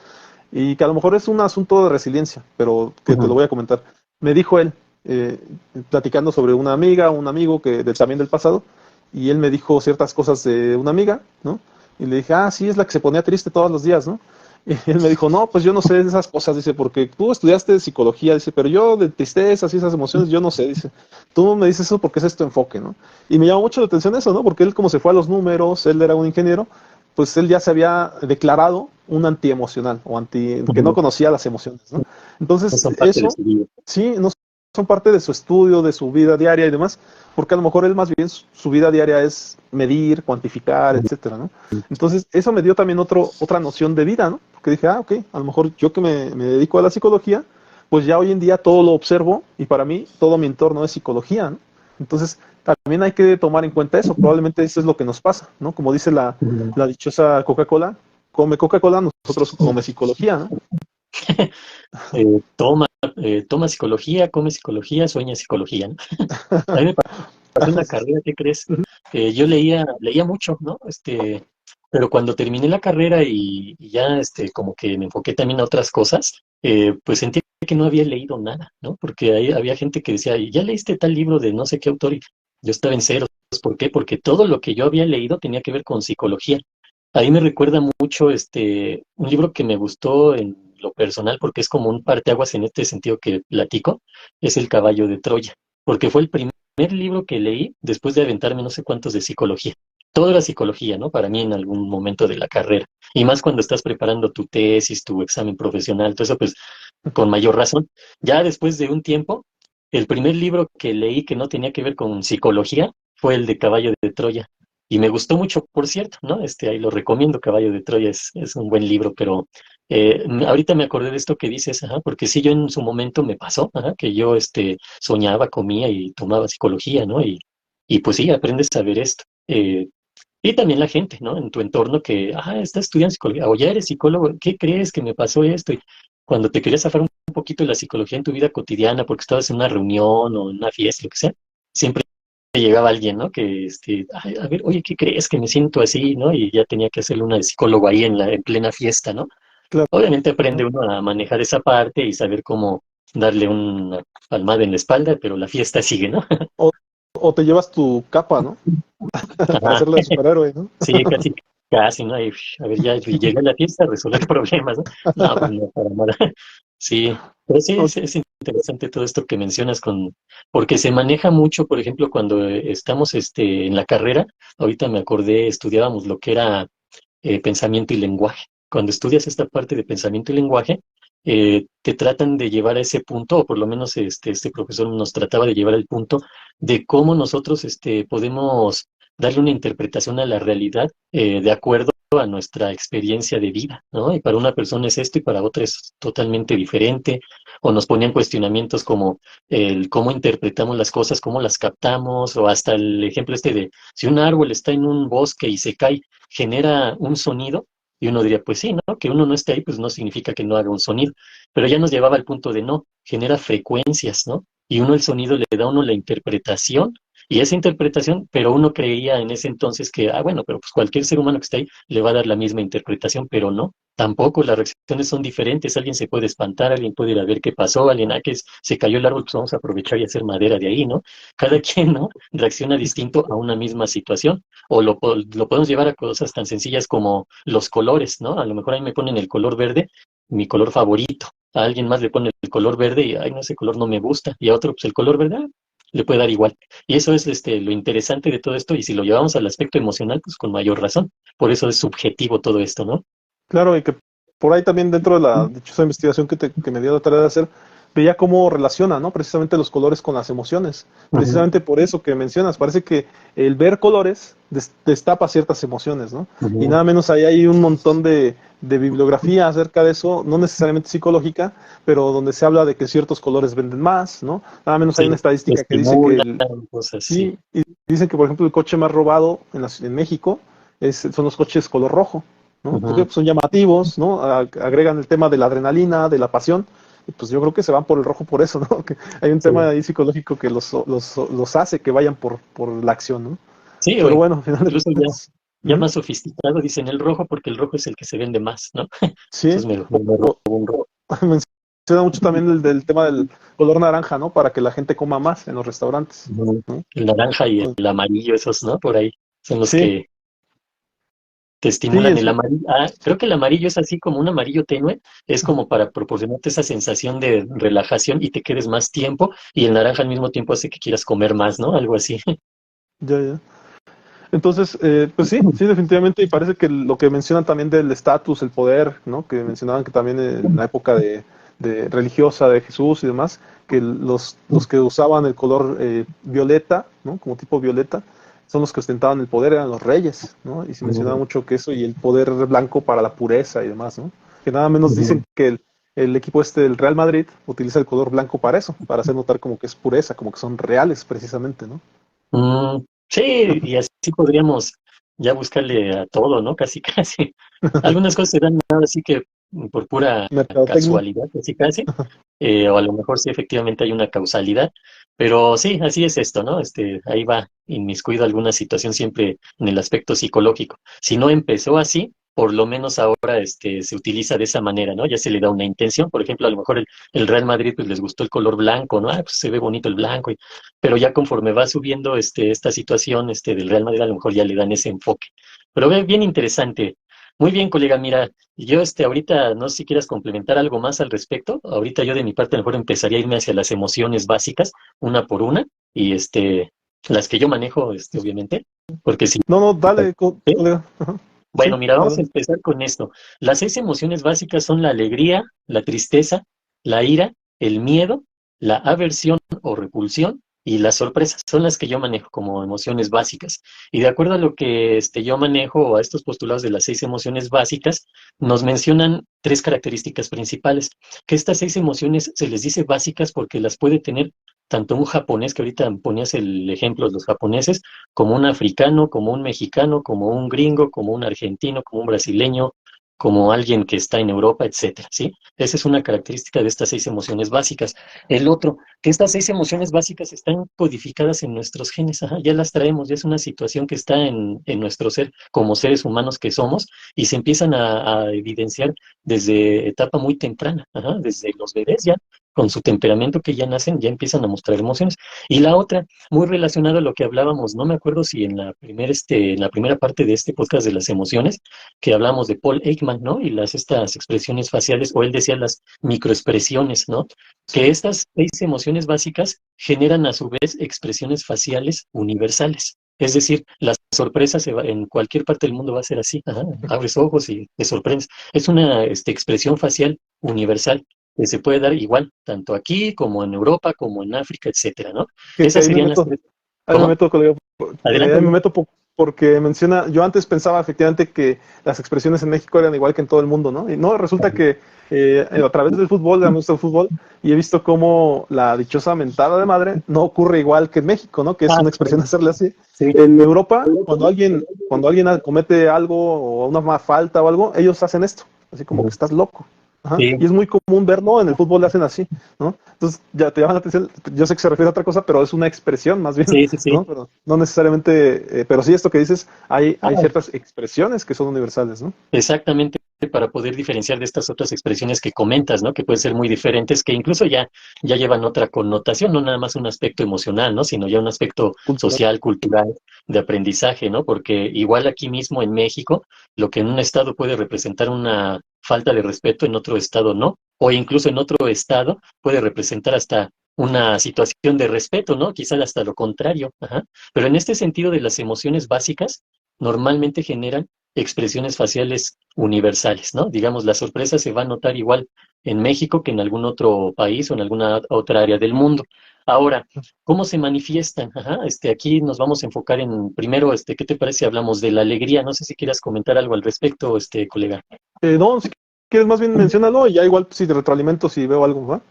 A: Y que a lo mejor es un asunto de resiliencia, pero que te lo
B: Ujú.
A: voy a comentar. Me dijo él, eh, platicando sobre una amiga, un amigo también del pasado, y él me dijo ciertas cosas de una amiga, ¿no? Y le dije, sí, es la que se ponía triste todos los días, ¿no? Y él me dijo, no, pues yo no sé de esas cosas, dice, porque tú estudiaste psicología, dice, pero yo de tristezas y esas emociones, yo no sé, dice, tú me dices eso porque ese es tu enfoque, ¿no? Y me llamó mucho la atención eso, ¿no? Porque él como se fue a los números, él era un ingeniero, pues él ya se había declarado un antiemocional que no
B: Ujú.
A: conocía las emociones, ¿no?
B: No
A: Entonces,
B: son parte de
A: eso,
B: su vida.
A: sí, no son parte de su estudio, de su vida diaria y demás, porque a lo mejor él más bien su vida diaria es medir, cuantificar, etcétera, ¿no? Entonces, eso me dio también otra noción de vida, ¿no? Porque dije, ok, a lo mejor yo que me dedico a la psicología, pues ya hoy en día todo lo observo y para mí todo mi entorno es psicología, ¿no? Entonces, también hay que tomar en cuenta eso, probablemente eso es lo que nos pasa, ¿no? Como dice la dichosa Coca-Cola, come Coca-Cola, nosotros come psicología, ¿no?
B: Toma, toma psicología, come psicología, sueña psicología, ¿no? A mí me pasó en la carrera, ¿qué crees? Yo leía mucho, ¿no? Pero cuando terminé la carrera y ya como que me enfoqué también a otras cosas, pues sentí que no había leído nada, ¿no? Porque ahí había gente que decía, ¿ya leíste tal libro de no sé qué autor? Y yo estaba en ceros. ¿Por qué? Porque todo lo que yo había leído tenía que ver con psicología. Ahí me recuerda mucho un libro que me gustó en lo personal, porque es como un parteaguas en este sentido que platico, es El caballo de Troya, porque fue el primer libro que leí después de aventarme no sé cuántos de psicología. Todo era psicología, ¿no? Para mí en algún momento de la carrera. Y más cuando estás preparando tu tesis, tu examen profesional, todo eso, pues con mayor razón. Ya después de un tiempo, el primer libro que leí que no tenía que ver con psicología fue el de Caballo de Troya. Y me gustó mucho, por cierto, ¿no? Ahí lo recomiendo, Caballo de Troya es un buen libro, pero ahorita me acordé de esto que dices, ajá, porque sí, yo en su momento me pasó, ajá, que yo soñaba, comía y tomaba psicología, ¿no? Y pues sí, aprendes a ver esto. Y también la gente, ¿no? En tu entorno que, estás estudiando psicología, o ya eres psicólogo, ¿qué crees que me pasó esto? Y cuando te querías zafar un poquito de la psicología en tu vida cotidiana, porque estabas en una reunión o en una fiesta, lo que sea, siempre llegaba alguien, ¿no? Que, "Ay, a ver, oye, ¿qué crees que me siento así?", ¿no? Y ya tenía que hacerle una de psicólogo ahí en plena fiesta, ¿no?
A: Claro.
B: Obviamente aprende uno a manejar esa parte y saber cómo darle una palmada en la espalda, pero la fiesta sigue, ¿no?
A: O, o te llevas tu capa, ¿no? Para
B: Ajá.
A: hacerla de superhéroe, ¿no?
B: Sí, casi, casi, ¿no? Y, a ver, ya llega a la fiesta a resolver problemas, ¿no? No, pues no, para nada. Sí, pero sí,
A: Ok.
B: es interesante todo esto que mencionas porque se maneja mucho, por ejemplo, cuando estamos en la carrera, ahorita me acordé, estudiábamos lo que era pensamiento y lenguaje. Cuando estudias esta parte de pensamiento y lenguaje, te tratan de llevar a ese punto, o por lo menos este profesor nos trataba de llevar al punto de cómo nosotros podemos darle una interpretación a la realidad de acuerdo a nuestra experiencia de vida, ¿no? Y para una persona es esto y para otra es totalmente diferente, o nos ponían cuestionamientos como el cómo interpretamos las cosas, cómo las captamos, o hasta el ejemplo de si un árbol está en un bosque y se cae, genera un sonido, y uno diría, pues sí, ¿no? Que uno no esté ahí, pues no significa que no haga un sonido, pero ya nos llevaba al punto de no, genera frecuencias, ¿no? Y uno el sonido le da a uno la interpretación, y esa interpretación, pero uno creía en ese entonces que, bueno, pero pues cualquier ser humano que esté ahí le va a dar la misma interpretación, pero no, tampoco, las reacciones son diferentes, alguien se puede espantar, alguien puede ir a ver qué pasó, alguien, que se cayó el árbol, pues vamos a aprovechar y hacer madera de ahí, ¿no? Cada quien, ¿no? Reacciona distinto a una misma situación. O lo podemos llevar a cosas tan sencillas como los colores, ¿no? A lo mejor ahí me ponen el color verde, mi color favorito. A alguien más le pone el color verde y, ay, no, ese color no me gusta. Y a otro, pues el color verde le puede dar igual. Y eso es lo interesante de todo esto. Y si lo llevamos al aspecto emocional, pues con mayor razón. Por eso es subjetivo todo esto, ¿no?
A: Claro, y que por ahí también dentro de la dichosa investigación que me dio la tarea de hacer, veía cómo relaciona, ¿no? Precisamente los colores con las emociones.
B: Ujú,
A: Precisamente por eso que mencionas, parece que el ver colores destapa ciertas emociones, ¿no? Y
B: ujú.
A: nada menos ahí hay un montón de bibliografía acerca de eso, no necesariamente psicológica, pero donde se habla de que ciertos colores venden más, ¿no? Nada menos hay una
B: Sí,
A: estadística que dice que
B: estimulan cosas, sí.
A: sí, y dicen que por ejemplo el coche más robado en México son los coches color rojo, ¿no? Porque
B: Ujú.
A: pues, son llamativos, ¿no? Agregan el tema de la adrenalina, de la pasión, y pues yo creo que se van por el rojo por eso, ¿no? Que hay un tema
B: Sí,
A: ahí psicológico que los hace que vayan por la acción, ¿no?
B: sí, o
A: Pero bueno, al final de
B: incluso
A: cuentas,
B: ya más sofisticado, dicen el rojo porque el rojo es el que se vende más, ¿no?
A: sí,
B: Entonces me robo un rojo.
A: menciona mucho también del tema del color naranja, ¿no? Para que la gente coma más en los restaurantes,
B: Ujú.
A: ¿no?
B: El naranja y el amarillo, esos, ¿no? Por ahí son los
A: Sí,
B: que te
A: sí,
B: estimulan. El amarillo, creo que el amarillo es así como un amarillo tenue, es como para proporcionarte esa sensación de relajación y te quedes más tiempo, y el naranja al mismo tiempo hace que quieras comer más, ¿no? Algo así.
A: ya, ya. Entonces, pues sí, sí, definitivamente, y parece que lo que mencionan también del estatus, el poder, ¿no? Que mencionaban que también en la época de religiosa de Jesús y demás, que los que usaban el color violeta, ¿no? Como tipo violeta, son los que ostentaban el poder, eran los reyes, ¿no? Y se mencionaba mucho que eso y el poder blanco para la pureza y demás, ¿no? Que nada menos dicen que el equipo del Real Madrid utiliza el color blanco para eso, para hacer notar como que es pureza, como que son reales precisamente, ¿no?
B: Sí, y así podríamos ya buscarle a todo, ¿no? Casi, casi. Algunas cosas se dan nada así que por pura
A: Mercadotecnia.
B: casualidad, casi, casi. O a lo mejor sí efectivamente hay una causalidad, pero sí, así es esto, ¿no? Ahí va inmiscuido alguna situación siempre en el aspecto psicológico. Si no empezó así, por lo menos ahora se utiliza de esa manera, ¿no? Ya se le da una intención, por ejemplo, a lo mejor el Real Madrid pues les gustó el color blanco, ¿no? Ah, pues se ve bonito el blanco, pero ya conforme va subiendo esta situación del Real Madrid, a lo mejor ya le dan ese enfoque. Pero ve bien interesante. Muy bien, colega, mira, yo ahorita no sé si quieras complementar algo más al respecto. Ahorita yo de mi parte a lo mejor empezaría a irme hacia las emociones básicas, una por una, y las que yo manejo, obviamente, porque si
A: No, no, dale,
B: ¿sí?
A: colega. Ajá.
B: Bueno,
A: Sí,
B: mira, vamos a
A: adelante.
B: empezar con esto. Las 6 emociones básicas son la alegría, la tristeza, la ira, el miedo, la aversión o repulsión y la sorpresa. Son las que yo manejo como emociones básicas. Y de acuerdo a lo que yo manejo o a estos postulados de las 6 emociones básicas, nos mencionan 3 características principales. Que estas 6 emociones se les dice básicas porque las puede tener tanto un japonés, que ahorita ponías el ejemplo de los japoneses, como un africano, como un mexicano, como un gringo, como un argentino, como un brasileño, como alguien que está en Europa, etcétera, ¿sí? Esa es una característica de estas 6 emociones básicas. El otro, que estas 6 emociones básicas están codificadas en nuestros genes, ajá, ya las traemos, ya es una situación que está en nuestro ser como seres humanos que somos y se empiezan a evidenciar desde etapa muy temprana, ajá, desde los bebés ya, con su temperamento que ya nacen, ya empiezan a mostrar emociones. Y la otra, muy relacionado a lo que hablábamos, no me acuerdo si en la primera parte de este podcast de las emociones, que hablamos de Paul Ekman, ¿no? Y estas expresiones faciales, o él decía las microexpresiones, ¿no? Que
A: Sí.
B: estas 6 emociones básicas generan a su vez expresiones faciales universales. Es decir, la sorpresa en cualquier parte del mundo va a ser así. Ajá, abres ojos y te sorprendes. Es una expresión facial universal que se puede dar igual, tanto aquí como en Europa, como en África, etcétera, ¿no?
A: Que
B: Esas
A: ahí me
B: serían las
A: meto,
B: tres.
A: ahí me
B: ¿Cómo?
A: meto, colega,
B: Adelante,
A: ahí me
B: adelante.
A: meto porque menciona, yo antes pensaba efectivamente que las expresiones en México eran igual que en todo el mundo, ¿no? Y no, resulta que a través del fútbol, me gusta el fútbol, y he visto cómo la dichosa mentada de madre no ocurre igual que en México, ¿no? Que es
B: Ah,
A: una expresión hacerle así.
B: sí.
A: En Europa, cuando alguien comete algo o una falta o algo, ellos hacen esto, así como que estás loco. Ajá.
B: Sí,
A: Y es muy común verlo, en el fútbol le hacen así, ¿no? Entonces ya te llama la atención, yo sé que se refiere a otra cosa, pero es una expresión más bien,
B: sí, sí, sí.
A: ¿no? Pero no necesariamente, pero sí esto que dices, hay
B: Ah,
A: ciertas expresiones que son universales, ¿no?
B: exactamente, para poder diferenciar de estas otras expresiones que comentas, ¿no? Que pueden ser muy diferentes, que incluso ya llevan otra connotación, no nada más un aspecto emocional, ¿no? Sino ya un aspecto
A: Cultural.
B: social, cultural, de aprendizaje, ¿no? Porque igual aquí mismo en México, lo que en un estado puede representar una falta de respeto, en otro estado no, o incluso en otro estado puede representar hasta una situación de respeto, ¿no? Quizás hasta lo contrario, ajá. Pero en este sentido de las emociones básicas, normalmente generan expresiones faciales universales, ¿no? Digamos, la sorpresa se va a notar igual en México que en algún otro país o en alguna otra área del mundo. Ahora, ¿cómo se manifiestan? Ajá, aquí nos vamos a enfocar en, primero, ¿qué te parece si hablamos de la alegría? No sé si quieras comentar algo al respecto, colega.
A: No, si quieres más bien menciónalo y ya igual si te retroalimento si veo algo, ¿va?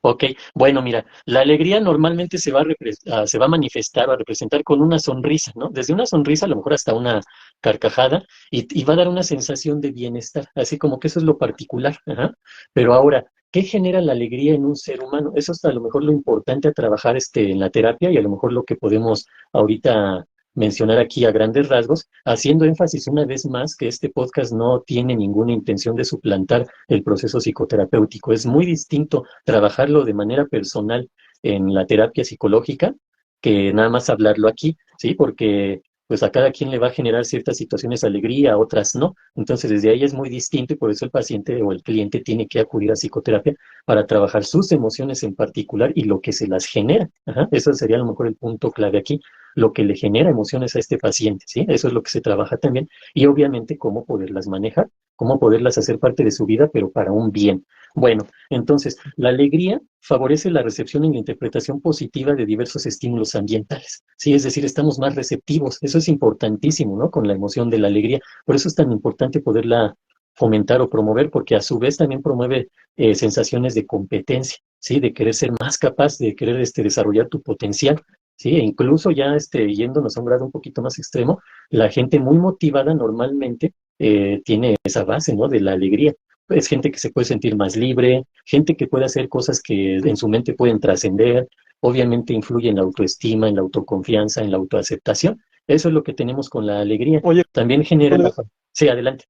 B: Ok, bueno, mira, la alegría normalmente se va a manifestar o a representar con una sonrisa, ¿no? Desde una sonrisa, a lo mejor hasta una carcajada, y va a dar una sensación de bienestar, así como que eso es lo particular, ajá. Pero ahora, ¿qué genera la alegría en un ser humano? Eso es a lo mejor lo importante a trabajar en la terapia y a lo mejor lo que podemos ahorita mencionar aquí a grandes rasgos, haciendo énfasis una vez más que este podcast no tiene ninguna intención de suplantar el proceso psicoterapéutico. Es muy distinto trabajarlo de manera personal en la terapia psicológica que nada más hablarlo aquí, ¿sí? Porque pues a cada quien le va a generar ciertas situaciones alegría, a otras no. Entonces desde ahí es muy distinto y por eso el paciente o el cliente tiene que acudir a psicoterapia para trabajar sus emociones en particular y lo que se las genera. Ajá, eso sería a lo mejor el punto clave aquí. lo que le genera emociones a este paciente, ¿sí? Eso es lo que se trabaja también, y obviamente cómo poderlas manejar, cómo poderlas hacer parte de su vida, pero para un bien. Bueno, entonces, la alegría favorece la recepción y la interpretación positiva de diversos estímulos ambientales, ¿sí? Es decir, estamos más receptivos, eso es importantísimo, ¿no? Con la emoción de la alegría, por eso es tan importante poderla fomentar o promover, porque a su vez también promueve sensaciones de competencia, ¿sí? De querer ser más capaz, de querer desarrollar tu potencial, ¿sí? E incluso ya yéndonos a un grado un poquito más extremo, la gente muy motivada normalmente tiene esa base, ¿no? De la alegría. Es gente que se puede sentir más libre, gente que puede hacer cosas que en su mente pueden trascender, obviamente influye en la autoestima, en la autoconfianza, en la autoaceptación. Eso es lo que tenemos con la alegría.
A: Oye,
B: También genera
A: Oliver,
B: Sí, adelante.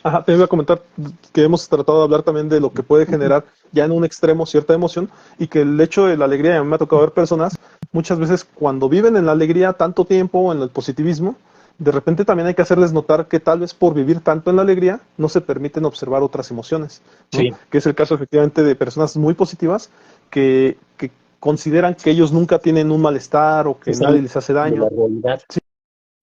A: ajá, te iba a comentar que hemos tratado de hablar también de lo que puede generar ya en un extremo cierta emoción y que el hecho de la alegría, a mí me ha tocado ver personas, muchas veces cuando viven en la alegría tanto tiempo, en el positivismo, de repente también hay que hacerles notar que tal vez por vivir tanto en la alegría no se permiten observar otras emociones, ¿no?
B: Sí,
A: Que es el caso efectivamente de personas muy positivas que consideran que ellos nunca tienen un malestar o que
B: están
A: nadie les hace
B: de la
A: daño,
B: realidad.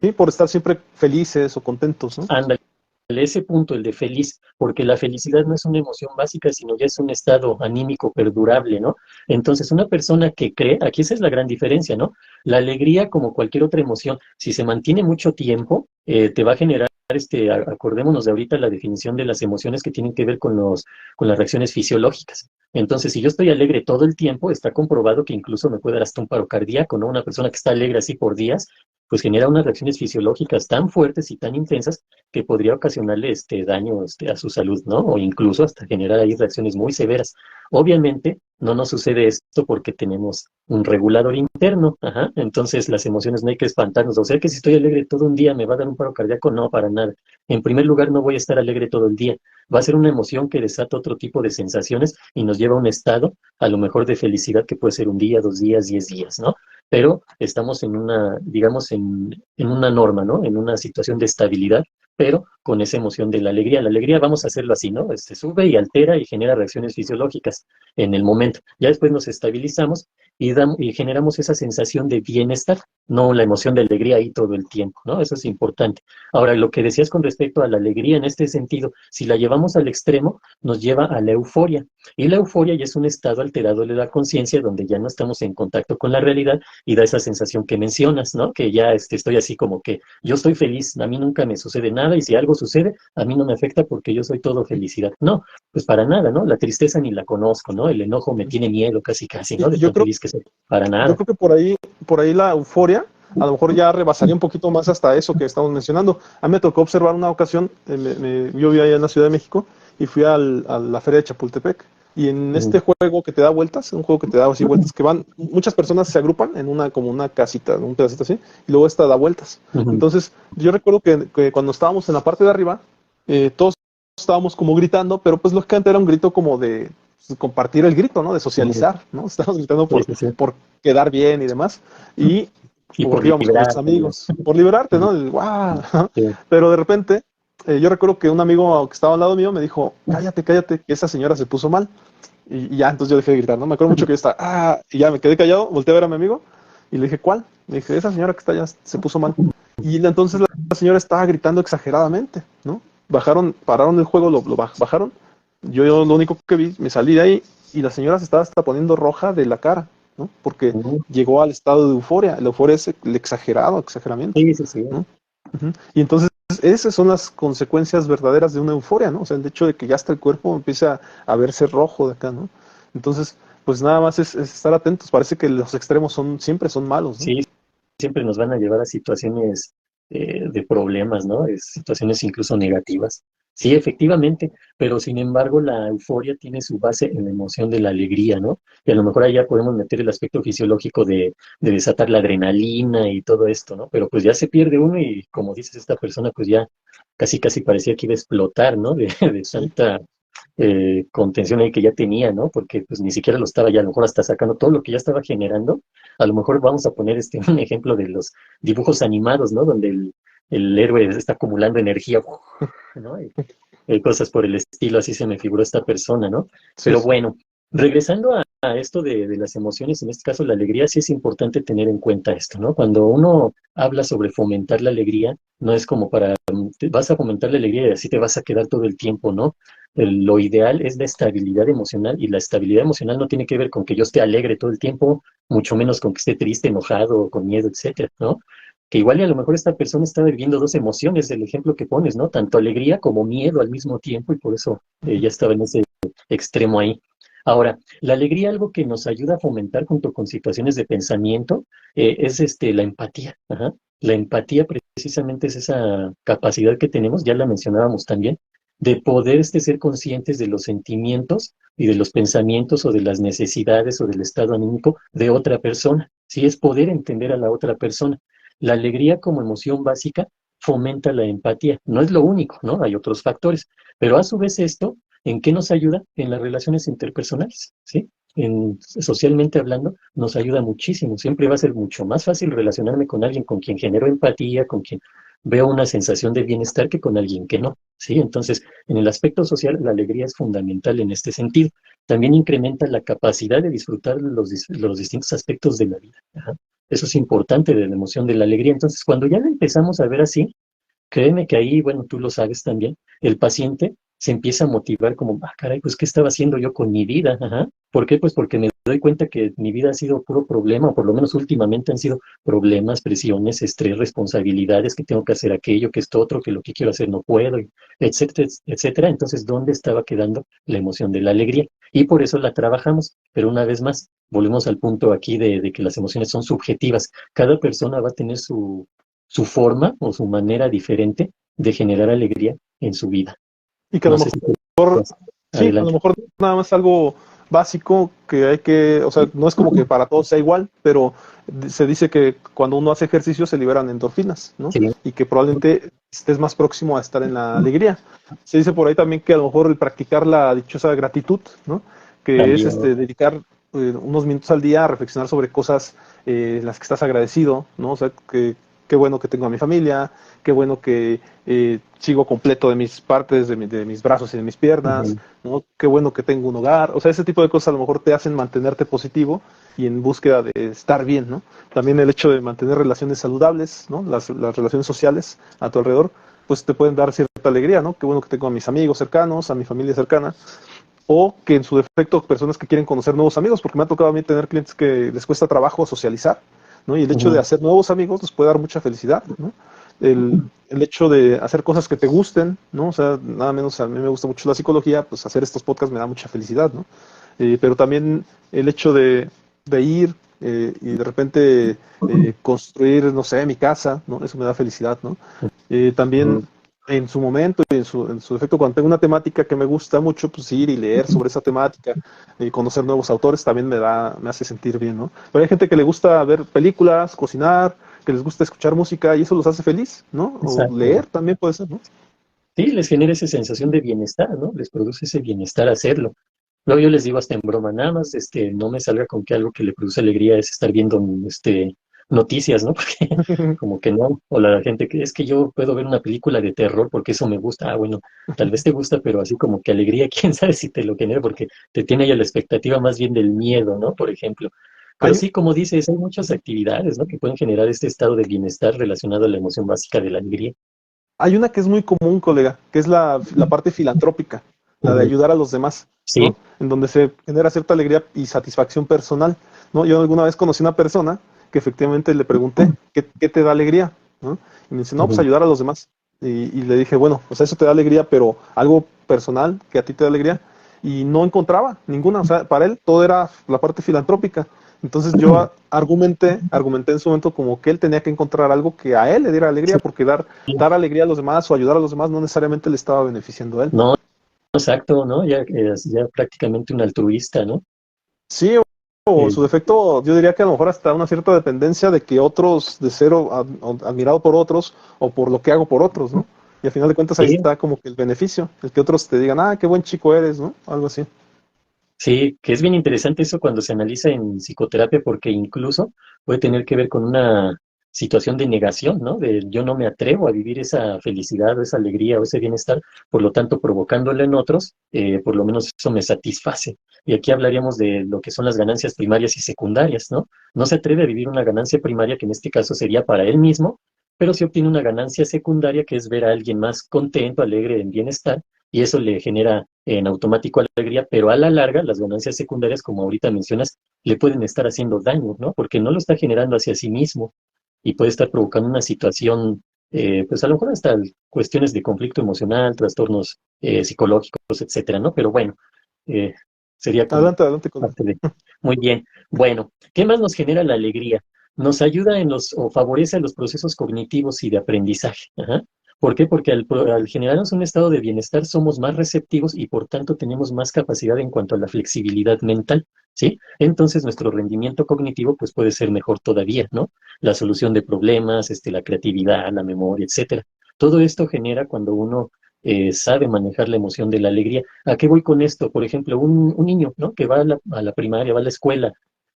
A: ¿sí? Por estar siempre felices o contentos, ¿no?
B: Ándale, ese punto, el de feliz, porque la felicidad no es una emoción básica, sino ya es un estado anímico perdurable, ¿no? Entonces, una persona que cree, aquí esa es la gran diferencia, ¿no? La alegría, como cualquier otra emoción, si se mantiene mucho tiempo, te va a generar, acordémonos de ahorita la definición de las emociones que tienen que ver con las reacciones fisiológicas. Entonces, si yo estoy alegre todo el tiempo, está comprobado que incluso me puede dar hasta un paro cardíaco, ¿no? Una persona que está alegre así por días, pues genera unas reacciones fisiológicas tan fuertes y tan intensas que podría ocasionarle daño a su salud, ¿no? O incluso hasta generar ahí reacciones muy severas. Obviamente, no nos sucede esto porque tenemos un regulador interno, ajá. Entonces, las emociones no hay que espantarnos. O sea que si estoy alegre todo un día, ¿me va a dar un paro cardíaco? No, para nada. En primer lugar, no voy a estar alegre todo el día. Va a ser una emoción que desata otro tipo de sensaciones y nos lleva a un estado, a lo mejor de felicidad, que puede ser un día, 2 días, 10 días, ¿no? Pero estamos en una, digamos, en una norma, ¿no? En una situación de estabilidad, pero con esa emoción de la alegría. La alegría, vamos a hacerlo así, ¿no? Sube y altera y genera reacciones fisiológicas en el momento. Ya después nos estabilizamos y generamos esa sensación de bienestar, no la emoción de alegría ahí todo el tiempo, ¿no? Eso es importante. Ahora, lo que decías con respecto a la alegría en este sentido, si la llevamos al extremo, nos lleva a la euforia. Y la euforia ya es un estado alterado de la conciencia donde ya no estamos en contacto con la realidad y da esa sensación que mencionas, ¿no? Que ya estoy así como que yo estoy feliz, a mí nunca me sucede nada y si algo sucede, a mí no me afecta porque yo soy todo felicidad. No, pues para nada, ¿no? La tristeza ni la conozco, ¿no? El enojo me tiene miedo casi, casi, ¿no? De
A: Y yo
B: tan
A: creo,
B: feliz que soy. Para
A: yo
B: nada.
A: creo que por ahí la euforia a lo mejor ya rebasaría un poquito más hasta eso que estamos mencionando. A mí me tocó observar una ocasión, yo vivía allá en la Ciudad de México y fui a la feria de Chapultepec. Y en este juego que te da vueltas, un juego que te da así vueltas, que van, muchas personas se agrupan en una, como una casita, un pedacito así, y luego esta da vueltas. Entonces, yo recuerdo que cuando estábamos en la parte de arriba, todos estábamos como gritando, pero pues lógicamente era un grito como de pues, compartir el grito, ¿no? De socializar, ¿no? Estábamos gritando
B: Sí, sí, sí.
A: por quedar bien y demás. Y
B: Y por
A: porque íbamos con nuestros
B: liberarte, ¿no?
A: amigos, por liberarte, ¿no? ¡Wow!
B: Sí.
A: Pero de repente, yo recuerdo que un amigo que estaba al lado mío me dijo, cállate, cállate, que esa señora se puso mal. Y ya, entonces yo dejé de gritar, ¿no? Me acuerdo mucho que yo estaba, y ya me quedé callado, volteé a ver a mi amigo y le dije, ¿cuál? Le dije, esa señora que está allá se puso mal. Y entonces la señora estaba gritando exageradamente, ¿no? Pararon el juego, lo bajaron. Yo lo único que vi, me salí de ahí y la señora se estaba hasta poniendo roja de la cara, ¿no? Porque llegó al estado de euforia. La euforia es el exageramiento,
B: Sí, sí, sí.
A: ¿no? Y entonces esas son las consecuencias verdaderas de una euforia, ¿no? O sea, el hecho de que ya hasta el cuerpo empieza a verse rojo de acá, ¿no? Entonces, pues nada más es estar atentos. Parece que los extremos siempre son malos, ¿no?
B: Sí, siempre nos van a llevar a situaciones de problemas, ¿no? Situaciones incluso negativas. Sí, efectivamente, pero sin embargo la euforia tiene su base en la emoción de la alegría, ¿no? Y a lo mejor ahí ya podemos meter el aspecto fisiológico de desatar la adrenalina y todo esto, ¿no? Pero pues ya se pierde uno y como dices, esta persona pues ya casi casi parecía que iba a explotar, ¿no? De
A: Sí.
B: tanta contención ahí que ya tenía, ¿no? Porque pues ni siquiera lo estaba ya, a lo mejor hasta sacando todo lo que ya estaba generando. A lo mejor vamos a poner un ejemplo de los dibujos animados, ¿no? Donde el héroe está acumulando energía, ¿no? Y cosas por el estilo, así se me figuró esta persona, ¿no?
A: Sí,
B: Pero
A: sí.
B: bueno, Regresando a esto de las emociones, en este caso la alegría, sí es importante tener en cuenta esto, ¿no? Cuando uno habla sobre fomentar la alegría, no es como para, vas a fomentar la alegría y así te vas a quedar todo el tiempo, ¿no? Lo ideal es la estabilidad emocional y la estabilidad emocional no tiene que ver con que yo esté alegre todo el tiempo, mucho menos con que esté triste, enojado, con miedo, etcétera, ¿no? Que igual y a lo mejor esta persona está viviendo dos emociones, el ejemplo que pones, ¿no? Tanto alegría como miedo al mismo tiempo y por eso ya estaba en ese extremo ahí. Ahora, la alegría, algo que nos ayuda a fomentar junto con situaciones de pensamiento, es la empatía. Ajá. La empatía precisamente es esa capacidad que tenemos, ya la mencionábamos también, de poder ser conscientes de los sentimientos y de los pensamientos o de las necesidades o del estado anímico de otra persona. Sí, es poder entender a la otra persona. La alegría como emoción básica fomenta la empatía. No es lo único, ¿no? Hay otros factores, pero a su vez esto, ¿en qué nos ayuda? En las relaciones interpersonales, ¿sí? Socialmente hablando, nos ayuda muchísimo. Siempre va a ser mucho más fácil relacionarme con alguien con quien genero empatía, con quien veo una sensación de bienestar que con alguien que no, ¿sí? Entonces, en el aspecto social, la alegría es fundamental en este sentido. También incrementa la capacidad de disfrutar los distintos aspectos de la vida. Ajá. Eso es importante de la emoción de la alegría. Entonces, cuando ya la empezamos a ver así, créeme que ahí, bueno, tú lo sabes también, el paciente se empieza a motivar como, ah, caray, pues, ¿qué estaba haciendo yo con mi vida? Ajá. ¿Por qué? Pues porque me doy cuenta que mi vida ha sido puro problema, o por lo menos últimamente han sido problemas, presiones, estrés, responsabilidades, que tengo que hacer aquello, que esto otro, que lo que quiero hacer no puedo, etcétera, etcétera. Entonces, ¿dónde estaba quedando la emoción de la alegría? Y por eso la trabajamos. Pero una vez más, volvemos al punto aquí de que las emociones son subjetivas. Cada persona va a tener su forma o su manera diferente de generar alegría en su vida.
A: Y que a
B: No
A: lo
B: sé si
A: mejor, sí, a lo
B: adelante.
A: mejor nada más algo básico que hay que, o sea, no es como que para todos sea igual, pero se dice que cuando uno hace ejercicio se liberan endorfinas, ¿no?
B: Sí,
A: Y que probablemente estés más próximo a estar en la alegría. Se dice por ahí también que a lo mejor el practicar la dichosa gratitud, ¿no? Que es
B: también.
A: dedicar unos minutos al día a reflexionar sobre cosas en las que estás agradecido, ¿no? O sea, que qué bueno que tengo a mi familia, qué bueno que sigo completo de mis partes, de mis brazos y de mis piernas,
B: Ujú.
A: ¿no? Qué bueno que tengo un hogar. O sea, ese tipo de cosas a lo mejor te hacen mantenerte positivo y en búsqueda de estar bien, ¿no? También el hecho de mantener relaciones saludables, ¿no? Las relaciones sociales a tu alrededor, pues te pueden dar cierta alegría, ¿no? Qué bueno que tengo a mis amigos cercanos, a mi familia cercana, o que en su defecto personas que quieren conocer nuevos amigos, porque me ha tocado a mí tener clientes que les cuesta trabajo socializar, ¿no? Y el hecho de
B: Ujú.
A: hacer nuevos amigos les puede dar mucha felicidad, ¿no? El hecho de hacer cosas que te gusten, ¿no? O sea, nada menos a mí me gusta mucho la psicología, pues hacer estos podcasts me da mucha felicidad, ¿no? Pero también el hecho de ir y de repente construir, no sé, mi casa, ¿no? Eso me da felicidad, ¿no? También en su momento y en su defecto, cuando tengo una temática que me gusta mucho, pues ir y leer sobre esa temática y conocer nuevos autores también me hace sentir bien, ¿no? Pero hay gente que le gusta ver películas, cocinar, que les gusta escuchar música y eso los hace feliz, ¿no? O
B: Exacto.
A: leer también puede ser, ¿no?
B: Sí, les genera esa sensación de bienestar, ¿no? Les produce ese bienestar hacerlo. Luego yo les digo hasta en broma, nada más, no me salga con que algo que le produce alegría es estar viendo, noticias, ¿no? Porque como que no, o la gente que es que yo puedo ver una película de terror porque eso me gusta. Ah, bueno, tal vez te gusta, pero así como que alegría, quién sabe si te lo genera porque te tiene ya la expectativa más bien del miedo, ¿no? Por ejemplo. Pero
A: Hay,
B: sí, como dices, hay muchas actividades, ¿no? Que pueden generar este estado de bienestar relacionado a la emoción básica de la alegría.
A: hay una que es muy común, colega, que es la parte filantrópica, la de
B: Ujú.
A: ayudar a los demás,
B: Sí.
A: ¿no? En donde se genera cierta alegría y satisfacción personal, ¿no? Yo alguna vez conocí una persona que efectivamente le pregunté, ¿qué te da alegría? ¿No? Y me dice, no, pues
B: Ujú.
A: ayudar a los demás. Y le dije, bueno, o sea, eso te da alegría, pero algo personal que a ti te da alegría. Y no encontraba ninguna, o sea, para él todo era la parte filantrópica. Entonces yo argumenté en su momento como que él tenía que encontrar algo que a él le diera alegría, porque dar alegría a los demás o ayudar a los demás no necesariamente le estaba beneficiando a él.
B: No, exacto, ¿no? Ya es ya prácticamente un altruista, ¿no?
A: Sí, o en
B: Eh,
A: su defecto, yo diría que a lo mejor hasta una cierta dependencia de que otros, de ser admirado por otros o por lo que hago por otros, ¿no? Y al final de cuentas ahí
B: sí,
A: está como que el beneficio, el que otros te digan, ah, qué buen chico eres, ¿no? Algo así.
B: sí, que es bien interesante eso cuando se analiza en psicoterapia porque incluso puede tener que ver con situación de negación, ¿no? De yo no me atrevo a vivir esa felicidad o esa alegría o ese bienestar, por lo tanto, provocándolo en otros, por lo menos eso me satisface. Y aquí hablaríamos de lo que son las ganancias primarias y secundarias, ¿no? No se atreve a vivir una ganancia primaria, que en este caso sería para él mismo, pero sí obtiene una ganancia secundaria, que es ver a alguien más contento, alegre, en bienestar, y eso le genera en automático alegría, pero a la larga las ganancias secundarias, como ahorita mencionas, le pueden estar haciendo daño, ¿no? Porque no lo está generando hacia sí mismo y puede estar provocando una situación, pues a lo mejor hasta cuestiones de conflicto emocional, trastornos psicológicos, etcétera, ¿no? Pero bueno, eh, sería como
A: Adelante, adelante, colega.
B: parte de... Muy bien. Bueno, ¿qué más nos genera la alegría? Nos ayuda en los, o favorece los procesos cognitivos y de aprendizaje. Ajá. ¿Por qué? Porque al generarnos un estado de bienestar somos más receptivos y por tanto tenemos más capacidad en cuanto a la flexibilidad mental, ¿sí? Entonces nuestro rendimiento cognitivo pues puede ser mejor todavía, ¿no? La solución de problemas, la creatividad, la memoria, etcétera. Todo esto genera cuando uno sabe manejar la emoción de la alegría. ¿A qué voy con esto? Por ejemplo, un niño, ¿no? Que va a la primaria, va a la escuela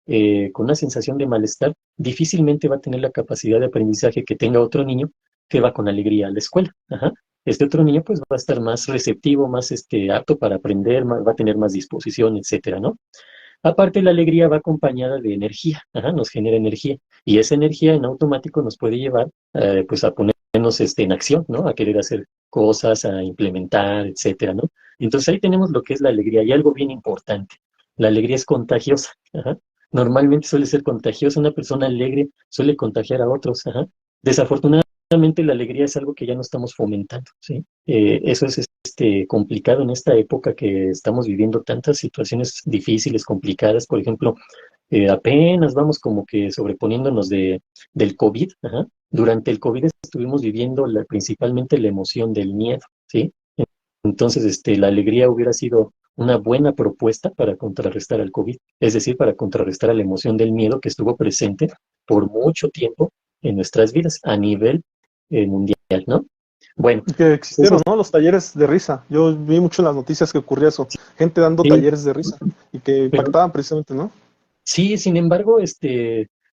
B: con una sensación de malestar, difícilmente va a tener la capacidad de aprendizaje que tenga otro niño que va con alegría a la escuela. Ajá. Este otro niño pues va a estar más receptivo, más apto para aprender, va a tener más disposición, etcétera, ¿no? Aparte, la alegría va acompañada de energía, ajá, nos genera energía, y esa energía en automático nos puede llevar pues a ponernos en acción, ¿no? A querer hacer cosas, a implementar, etcétera, ¿no? Entonces ahí tenemos lo que es la alegría, y algo bien importante, la alegría es contagiosa, ajá. Normalmente suele ser contagiosa, una persona alegre suele contagiar a otros, ajá. Desafortunadamente la alegría es algo que ya no estamos fomentando, ¿sí? Eso es complicado en esta época que estamos viviendo tantas situaciones difíciles, complicadas. Por ejemplo, apenas vamos como que sobreponiéndonos del COVID. Ajá. Durante el COVID estuvimos viviendo principalmente la emoción del miedo, ¿sí? Entonces, la alegría hubiera sido una buena propuesta para contrarrestar al COVID, es decir, para contrarrestar a la emoción del miedo que estuvo presente por mucho tiempo en nuestras vidas a nivel mundial, ¿no? Bueno,
A: Y que
B: eso
A: existieron, ¿no? Los talleres de risa. Yo vi mucho en las noticias que ocurría eso. Gente dando
B: sí,
A: talleres de risa y que
B: pero
A: impactaban precisamente, ¿no?
B: sí, sin embargo,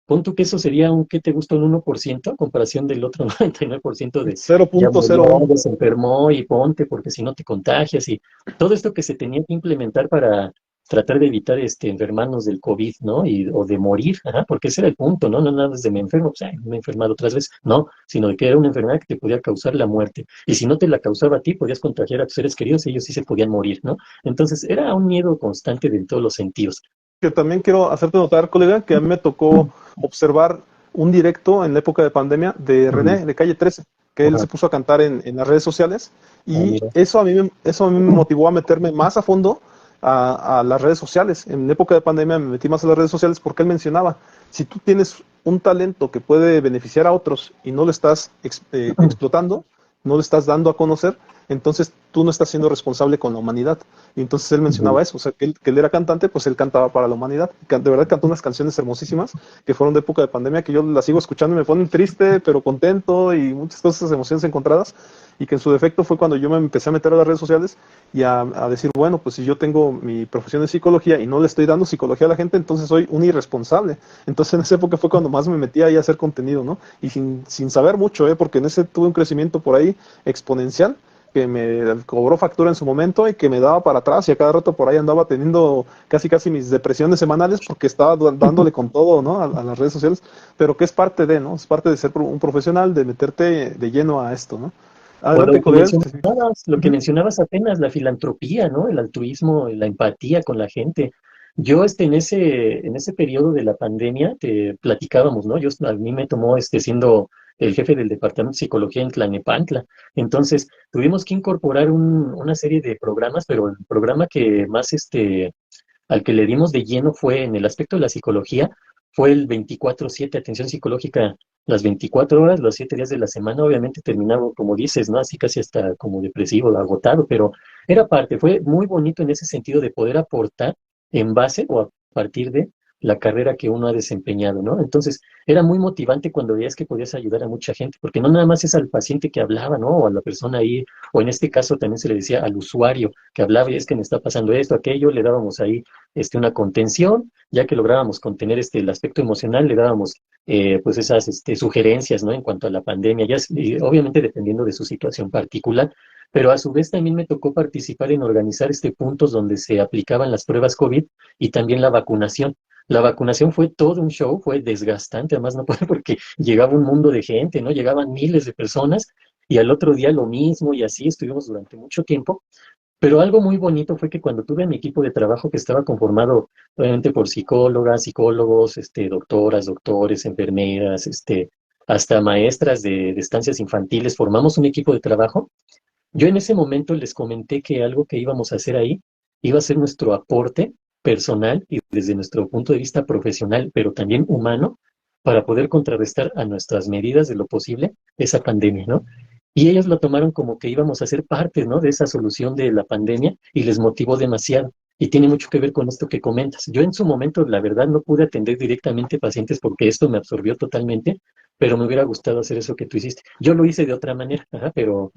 B: pon tú que eso sería ¿qué te gusta? Un 1% a comparación del otro 99% de ya murió,
A: 0.01.
B: ya se enfermó y ponte porque si no te contagias y todo esto que se tenía que implementar para tratar de evitar enfermarnos del COVID, ¿no? O de morir, ajá, porque ese era el punto, ¿no? No nada más de me enfermo, pues ay, me he enfermado otras veces, no, sino de que era una enfermedad que te podía causar la muerte. Y si no te la causaba a ti, podías contagiar a tus seres queridos y ellos sí se podían morir, ¿no? Entonces era un miedo constante de en todos los sentidos.
A: Que también quiero hacerte notar, colega, que a mí me tocó observar un directo en la época de pandemia de
B: Mm,
A: René de Calle 13, que él
B: ajá.
A: se puso a cantar en las redes sociales
B: Ah,
A: y
B: mira.
A: eso a mí me motivó a meterme más a fondo a las redes sociales. En la época de pandemia me metí más a las redes sociales porque él mencionaba, si tú tienes un talento que puede beneficiar a otros y no lo estás explotando, no lo estás dando a conocer, entonces tú no estás siendo responsable con la humanidad. Y entonces él
B: Ujú.
A: mencionaba eso, o sea, que él era cantante, pues él cantaba para la humanidad. De verdad cantó unas canciones hermosísimas que fueron de época de pandemia, que yo las sigo escuchando y me ponen triste, pero contento y muchas cosas, emociones encontradas. Y que en su defecto fue cuando yo me empecé a meter a las redes sociales y a decir, bueno, pues si yo tengo mi profesión de psicología y no le estoy dando psicología a la gente, entonces soy un irresponsable. Entonces en esa época fue cuando más me metí ahí a hacer contenido, ¿no? Y sin saber mucho, porque en ese tuve un crecimiento por ahí exponencial que me cobró factura en su momento y que me daba para atrás y a cada rato por ahí andaba teniendo casi mis depresiones semanales porque estaba dándole con todo, ¿no? A las redes sociales, pero que es parte de, ¿no? Es parte de ser un profesional, de meterte de lleno a esto, ¿no?
B: O
A: Adelante, colega.
B: lo que mencionabas apenas, la filantropía, ¿no? El altruismo, la empatía con la gente. Yo, en ese periodo de la pandemia, te platicábamos, ¿no? A mí me tomó, siendo el jefe del departamento de psicología en Tlalnepantla. Entonces, tuvimos que incorporar una serie de programas, pero el programa que más, al que le dimos de lleno fue en el aspecto de la psicología, fue el 24/7, atención psicológica las 24 horas, los 7 días de la semana. Obviamente terminaba, como dices, ¿no? Así casi hasta como depresivo, agotado, pero era parte, fue muy bonito en ese sentido de poder aportar en base o a partir de la carrera que uno ha desempeñado, ¿no? Entonces, era muy motivante cuando veías que podías ayudar a mucha gente, porque no nada más es al paciente que hablaba, ¿no? O a la persona ahí, o en este caso también se le decía al usuario que hablaba y es que me está pasando esto, aquello, le dábamos ahí una contención, ya que lográbamos contener el aspecto emocional, le dábamos pues esas sugerencias, ¿no? En cuanto a la pandemia, ya y obviamente dependiendo de su situación particular, pero a su vez también me tocó participar en organizar puntos donde se aplicaban las pruebas COVID y también la vacunación. La vacunación fue todo un show, fue desgastante, además no puede porque llegaba un mundo de gente, ¿no? Llegaban miles de personas y al otro día lo mismo y así estuvimos durante mucho tiempo. Pero algo muy bonito fue que cuando tuve mi equipo de trabajo que estaba conformado obviamente por psicólogas, psicólogos, doctoras, doctores, enfermeras, hasta maestras de estancias infantiles, formamos un equipo de trabajo. Yo en ese momento les comenté que algo que íbamos a hacer ahí iba a ser nuestro aporte personal y desde nuestro punto de vista profesional, pero también humano, para poder contrarrestar a nuestras medidas de lo posible esa pandemia, ¿no? Y ellos lo tomaron como que íbamos a ser parte, ¿no? De esa solución de la pandemia y les motivó demasiado. Y tiene mucho que ver con esto que comentas. Yo en su momento, la verdad, no pude atender directamente pacientes porque esto me absorbió totalmente, pero me hubiera gustado hacer eso que tú hiciste. Yo lo hice de otra manera, ajá, pero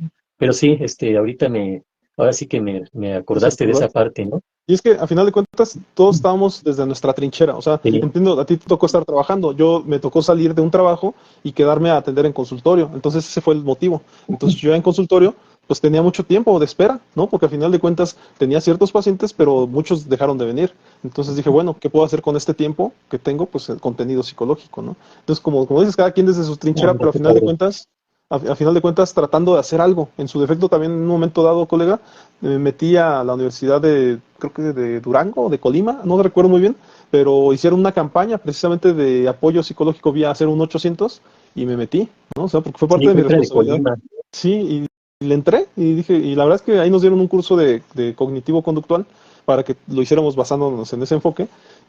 B: sí, ahorita ahora sí que me
A: ¿Te
B: acordaste de esa
A: acordás?
B: parte, ¿no?
A: Y es que a final de cuentas todos estábamos desde nuestra trinchera, o sea,
B: Sí,
A: entiendo, a ti te tocó estar trabajando, yo me tocó salir de un trabajo y quedarme a atender en consultorio, entonces ese fue el motivo. Entonces yo en consultorio pues tenía mucho tiempo de espera, ¿no? Porque a final de cuentas tenía ciertos pacientes, pero muchos dejaron de venir. Entonces dije, bueno, ¿qué puedo hacer con este tiempo que tengo? Pues el contenido psicológico, ¿no? Entonces, como dices, cada quien desde su trinchera,
B: anda,
A: pero a
B: qué
A: final de
B: padre.
A: cuentas, a final de cuentas tratando de hacer algo. En su defecto también en un momento dado, colega, me metí a la universidad de, creo que de Durango o de Colima, no recuerdo muy bien, pero hicieron una campaña precisamente de apoyo psicológico vía hacer un 800 y me metí, ¿no? O sea, porque fue parte
B: Sí,
A: de mi
B: fue de
A: responsabilidad.
B: Colima.
A: Sí, y le entré y dije, y la verdad es que ahí nos dieron un curso de cognitivo-conductual para que lo hiciéramos basándonos en ese enfoque.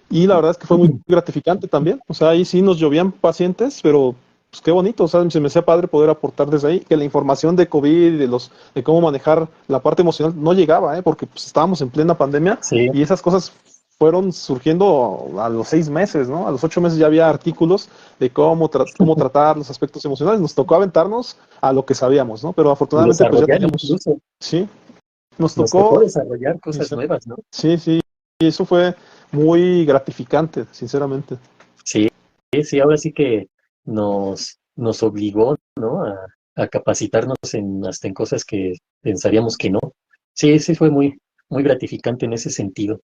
A: Y la verdad es que fue muy gratificante también. O sea, ahí sí nos llovían pacientes, pero pues qué bonito, o sea, se me hacía padre poder aportar desde ahí, que la información de COVID y de cómo manejar la parte emocional no llegaba, porque pues, estábamos en plena pandemia
B: Sí,
A: y esas cosas fueron surgiendo a los 6 meses, ¿no? A los 8 meses ya había artículos de cómo tratar los aspectos emocionales. Nos tocó aventarnos a lo que sabíamos, ¿no? Pero
B: y
A: afortunadamente pues ya
B: desarrollar
A: teníamos,
B: incluso.
A: sí, nos
B: Nos tocó
A: tocó,
B: desarrollar cosas nuevas, ¿no?
A: sí, sí, y eso fue muy gratificante, sinceramente.
B: Sí, sí, ahora sí que nos obligó, ¿no? A capacitarnos hasta en cosas que pensaríamos que no. Sí, sí, fue muy gratificante en ese sentido.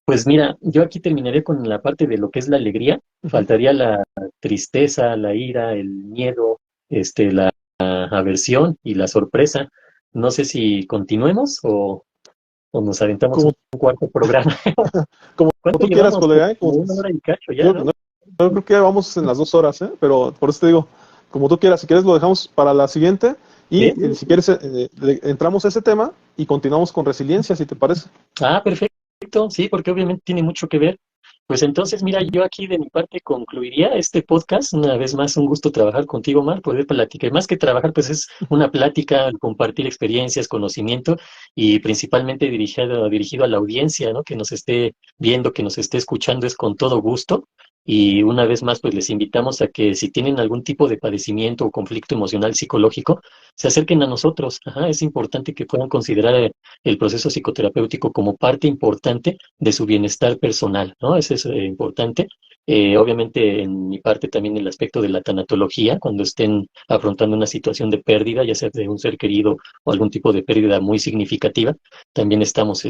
B: Pues mira, yo aquí terminaré con la parte de lo que es la alegría.
A: Ujú.
B: Faltaría la tristeza, la ira, el miedo, la aversión y la sorpresa. No sé si continuemos o nos aventamos
A: Como,
B: un cuarto programa.
A: como
B: ¿Cuánto
A: tú quieras,
B: llevamos?
A: colega, ¿eh?
B: Como una hora y cacho ya,
A: Yo,
B: ¿no?
A: no- yo creo que ya vamos en las 2 horas, ¿eh? Pero por eso te digo, como tú quieras, si quieres lo dejamos para la siguiente y
B: Sí.
A: si quieres entramos a ese tema y continuamos con resiliencia, si te parece.
B: Ah, perfecto, sí, porque obviamente tiene mucho que ver. Pues entonces, mira, yo aquí de mi parte concluiría este podcast. Una vez más, un gusto trabajar contigo, Mar, poder platicar. Más que trabajar, pues es una plática, compartir experiencias, conocimiento y principalmente dirigido a la audiencia, ¿no? Que nos esté viendo, que nos esté escuchando, es con todo gusto. Y una vez más, pues les invitamos a que si tienen algún tipo de padecimiento o conflicto emocional psicológico, se acerquen a nosotros. Ajá, es importante que puedan considerar el proceso psicoterapéutico como parte importante de su bienestar personal, ¿no? Eso es importante. Obviamente, en mi parte también el aspecto de la tanatología, cuando estén afrontando una situación de pérdida, ya sea de un ser querido o algún tipo de pérdida muy significativa, también estamos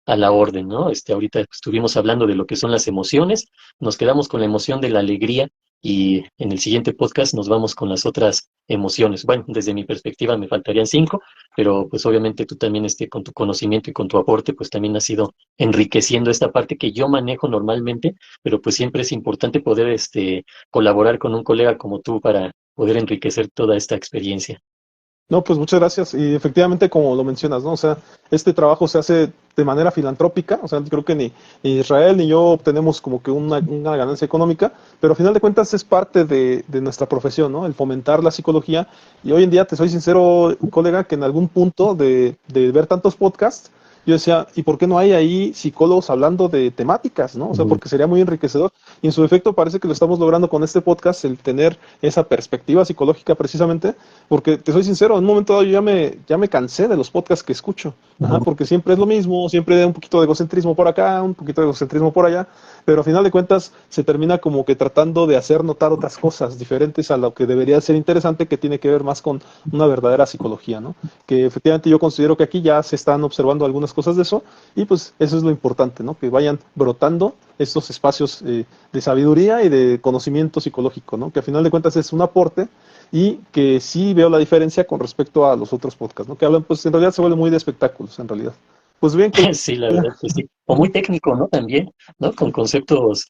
B: a la orden, ¿no? Ahorita estuvimos hablando de lo que son las emociones, nos quedamos con la emoción de la alegría y en el siguiente podcast nos vamos con las otras emociones. Bueno, desde mi perspectiva me faltarían 5, pero pues obviamente tú también con tu conocimiento y con tu aporte, pues también has ido enriqueciendo esta parte que yo manejo normalmente, pero pues siempre es importante poder colaborar con un colega como tú para poder enriquecer toda esta experiencia.
A: No, pues muchas gracias. Y efectivamente, como lo mencionas, ¿no? O sea, este trabajo se hace de manera filantrópica, o sea, creo que ni Israel ni yo obtenemos como que una ganancia económica, pero a final de cuentas es parte de nuestra profesión, ¿no? El fomentar la psicología. Y hoy en día, te soy sincero, colega, que en algún punto de ver tantos podcasts, yo decía, ¿y por qué no hay ahí psicólogos hablando de temáticas, ¿no? O sea, porque sería muy enriquecedor. Y en su efecto parece que lo estamos logrando con este podcast, el tener esa perspectiva psicológica precisamente, porque te soy sincero, en un momento dado yo ya me cansé de los podcasts que escucho, ajá, porque siempre es lo mismo, siempre hay un poquito de egocentrismo por acá, un poquito de egocentrismo por allá, pero a final de cuentas se termina como que tratando de hacer notar otras cosas diferentes a lo que debería ser interesante, que tiene que ver más con una verdadera psicología, ¿no? Que efectivamente yo considero que aquí ya se están observando algunas cosas de eso, y pues eso es lo importante, ¿no? Que vayan brotando estos espacios de sabiduría y de conocimiento psicológico, ¿no? Que a final de cuentas es un aporte y que sí veo la diferencia con respecto a los otros podcasts, ¿no? Que hablan, pues en realidad se vuelve muy de espectáculos, en realidad. Pues bien,
B: Sí, la verdad que sí. O muy técnico, ¿no? También, ¿no? Con conceptos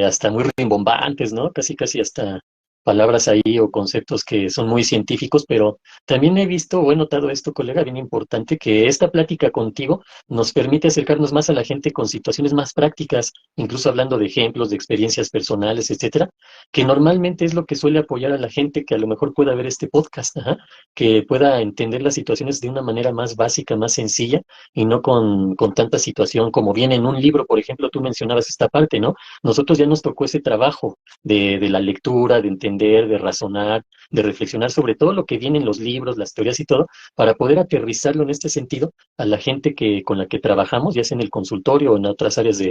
B: hasta muy rimbombantes, ¿no? Casi, casi hasta palabras ahí o conceptos que son muy científicos, pero también he visto o he notado esto, colega, bien importante, que esta plática contigo nos permite acercarnos más a la gente con situaciones más prácticas, incluso hablando de ejemplos, de experiencias personales, etcétera, que normalmente es lo que suele apoyar a la gente que a lo mejor pueda ver este podcast, ajá, que pueda entender las situaciones de una manera más básica, más sencilla y no con tanta situación como viene en un libro, por ejemplo, tú mencionabas esta parte, ¿no? Nosotros ya nos tocó ese trabajo de la lectura, de entender, de razonar, de reflexionar sobre todo lo que viene en los libros, las teorías y todo, para poder aterrizarlo en este sentido a la gente con la que trabajamos, ya sea en el consultorio o en otras áreas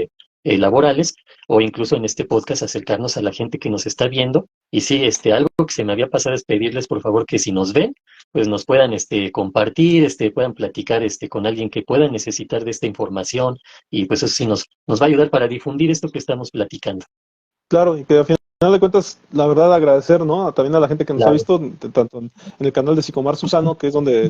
B: laborales, o incluso en este podcast acercarnos a la gente que nos está viendo. Y sí, algo que se me había pasado es pedirles, por favor, que si nos ven, pues nos puedan compartir, puedan platicar con alguien que pueda necesitar de esta información y pues eso sí nos va a ayudar para difundir esto que estamos platicando.
A: claro, y que al final de cuentas, la verdad, agradecer, ¿no? También a la gente que nos ha
B: Claro.
A: visto, tanto en el canal de Psicomar Susano, que es donde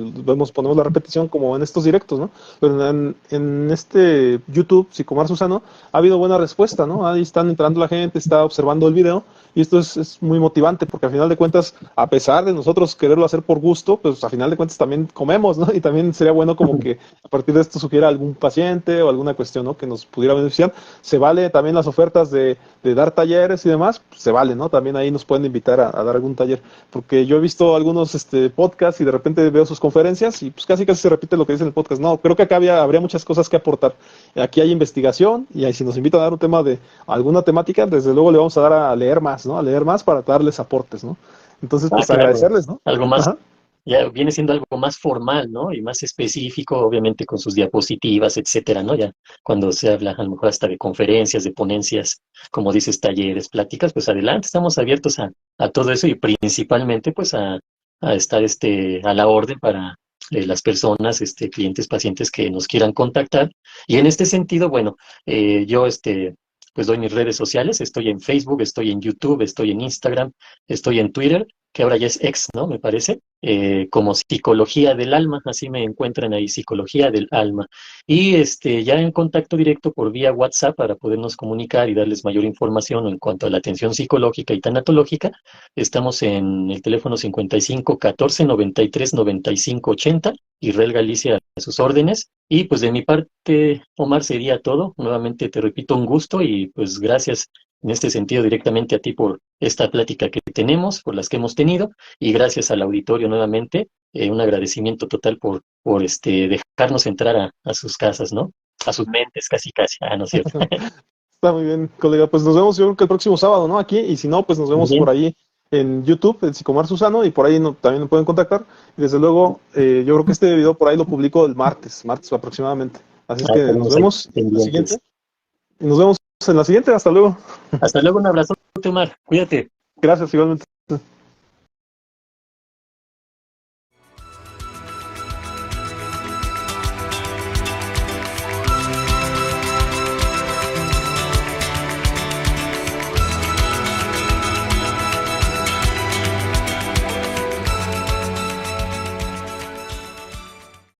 A: ponemos la repetición, como en estos directos, ¿no? Pero en este YouTube, Psicomar Susano, ha habido buena respuesta, ¿no? Ahí están entrando la gente, está observando el video, y esto es muy motivante, porque al final de cuentas, a pesar de nosotros quererlo hacer por gusto, pues al final de cuentas también comemos, ¿no? Y también sería bueno como que a partir de esto sugiera algún paciente o alguna cuestión, ¿no? Que nos pudiera beneficiar. Se vale también las ofertas de dar talleres y demás, pues se vale, ¿no? También ahí nos pueden invitar a dar algún taller, porque yo he visto algunos podcasts y de repente veo sus conferencias y pues casi casi se repite lo que dice en el podcast. No, creo que acá habría muchas cosas que aportar. Aquí hay investigación y ahí, si nos invitan a dar un tema de alguna temática, desde luego le vamos a dar a leer más, ¿no? A leer más para darles aportes, ¿no? Entonces,
B: Ah,
A: pues
B: claro,
A: agradecerles, ¿no?
B: algo más,
A: Ajá.
B: ya viene siendo algo más formal, ¿no? Y más específico, obviamente con sus diapositivas, etcétera, ¿no? Ya cuando se habla a lo mejor hasta de conferencias, de ponencias, como dices, talleres, pláticas, pues adelante, estamos abiertos a todo eso y principalmente pues a estar a la orden para las personas, clientes, pacientes que nos quieran contactar. Y en este sentido, bueno, yo pues doy mis redes sociales, estoy en Facebook, estoy en YouTube, estoy en Instagram, estoy en Twitter, que ahora ya es ex, ¿no? Me parece, como Psicología del Alma, así me encuentran ahí, Psicología del Alma. Y ya en contacto directo por vía WhatsApp para podernos comunicar y darles mayor información en cuanto a la atención psicológica y tanatológica, estamos en el teléfono 55 14 93 95 80, Israel Galicia a sus órdenes. Y pues de mi parte, Omar, sería todo. Nuevamente te repito, un gusto y pues gracias en este sentido directamente a ti por esta plática que tenemos, por las que hemos tenido, y gracias al auditorio nuevamente, un agradecimiento total por dejarnos entrar a sus casas, ¿no? A sus mentes, casi, casi. Ah, no es cierto.
A: Está muy bien, colega. Pues nos vemos yo creo que el próximo sábado, ¿no? Aquí, y si no, pues nos
B: Muy
A: vemos por
B: bien.
A: ahí en YouTube, en Psicomar Susano, y por ahí también nos pueden contactar. Y desde luego, yo creo que este video por ahí lo publico el martes aproximadamente. Así es
B: Ah,
A: que nos
B: estaremos ahí
A: vemos en la siguiente.
B: pendientes.
A: Y nos vemos en la siguiente. Hasta luego.
B: Hasta luego, un abrazo, Omar. Cuídate.
A: Gracias, igualmente.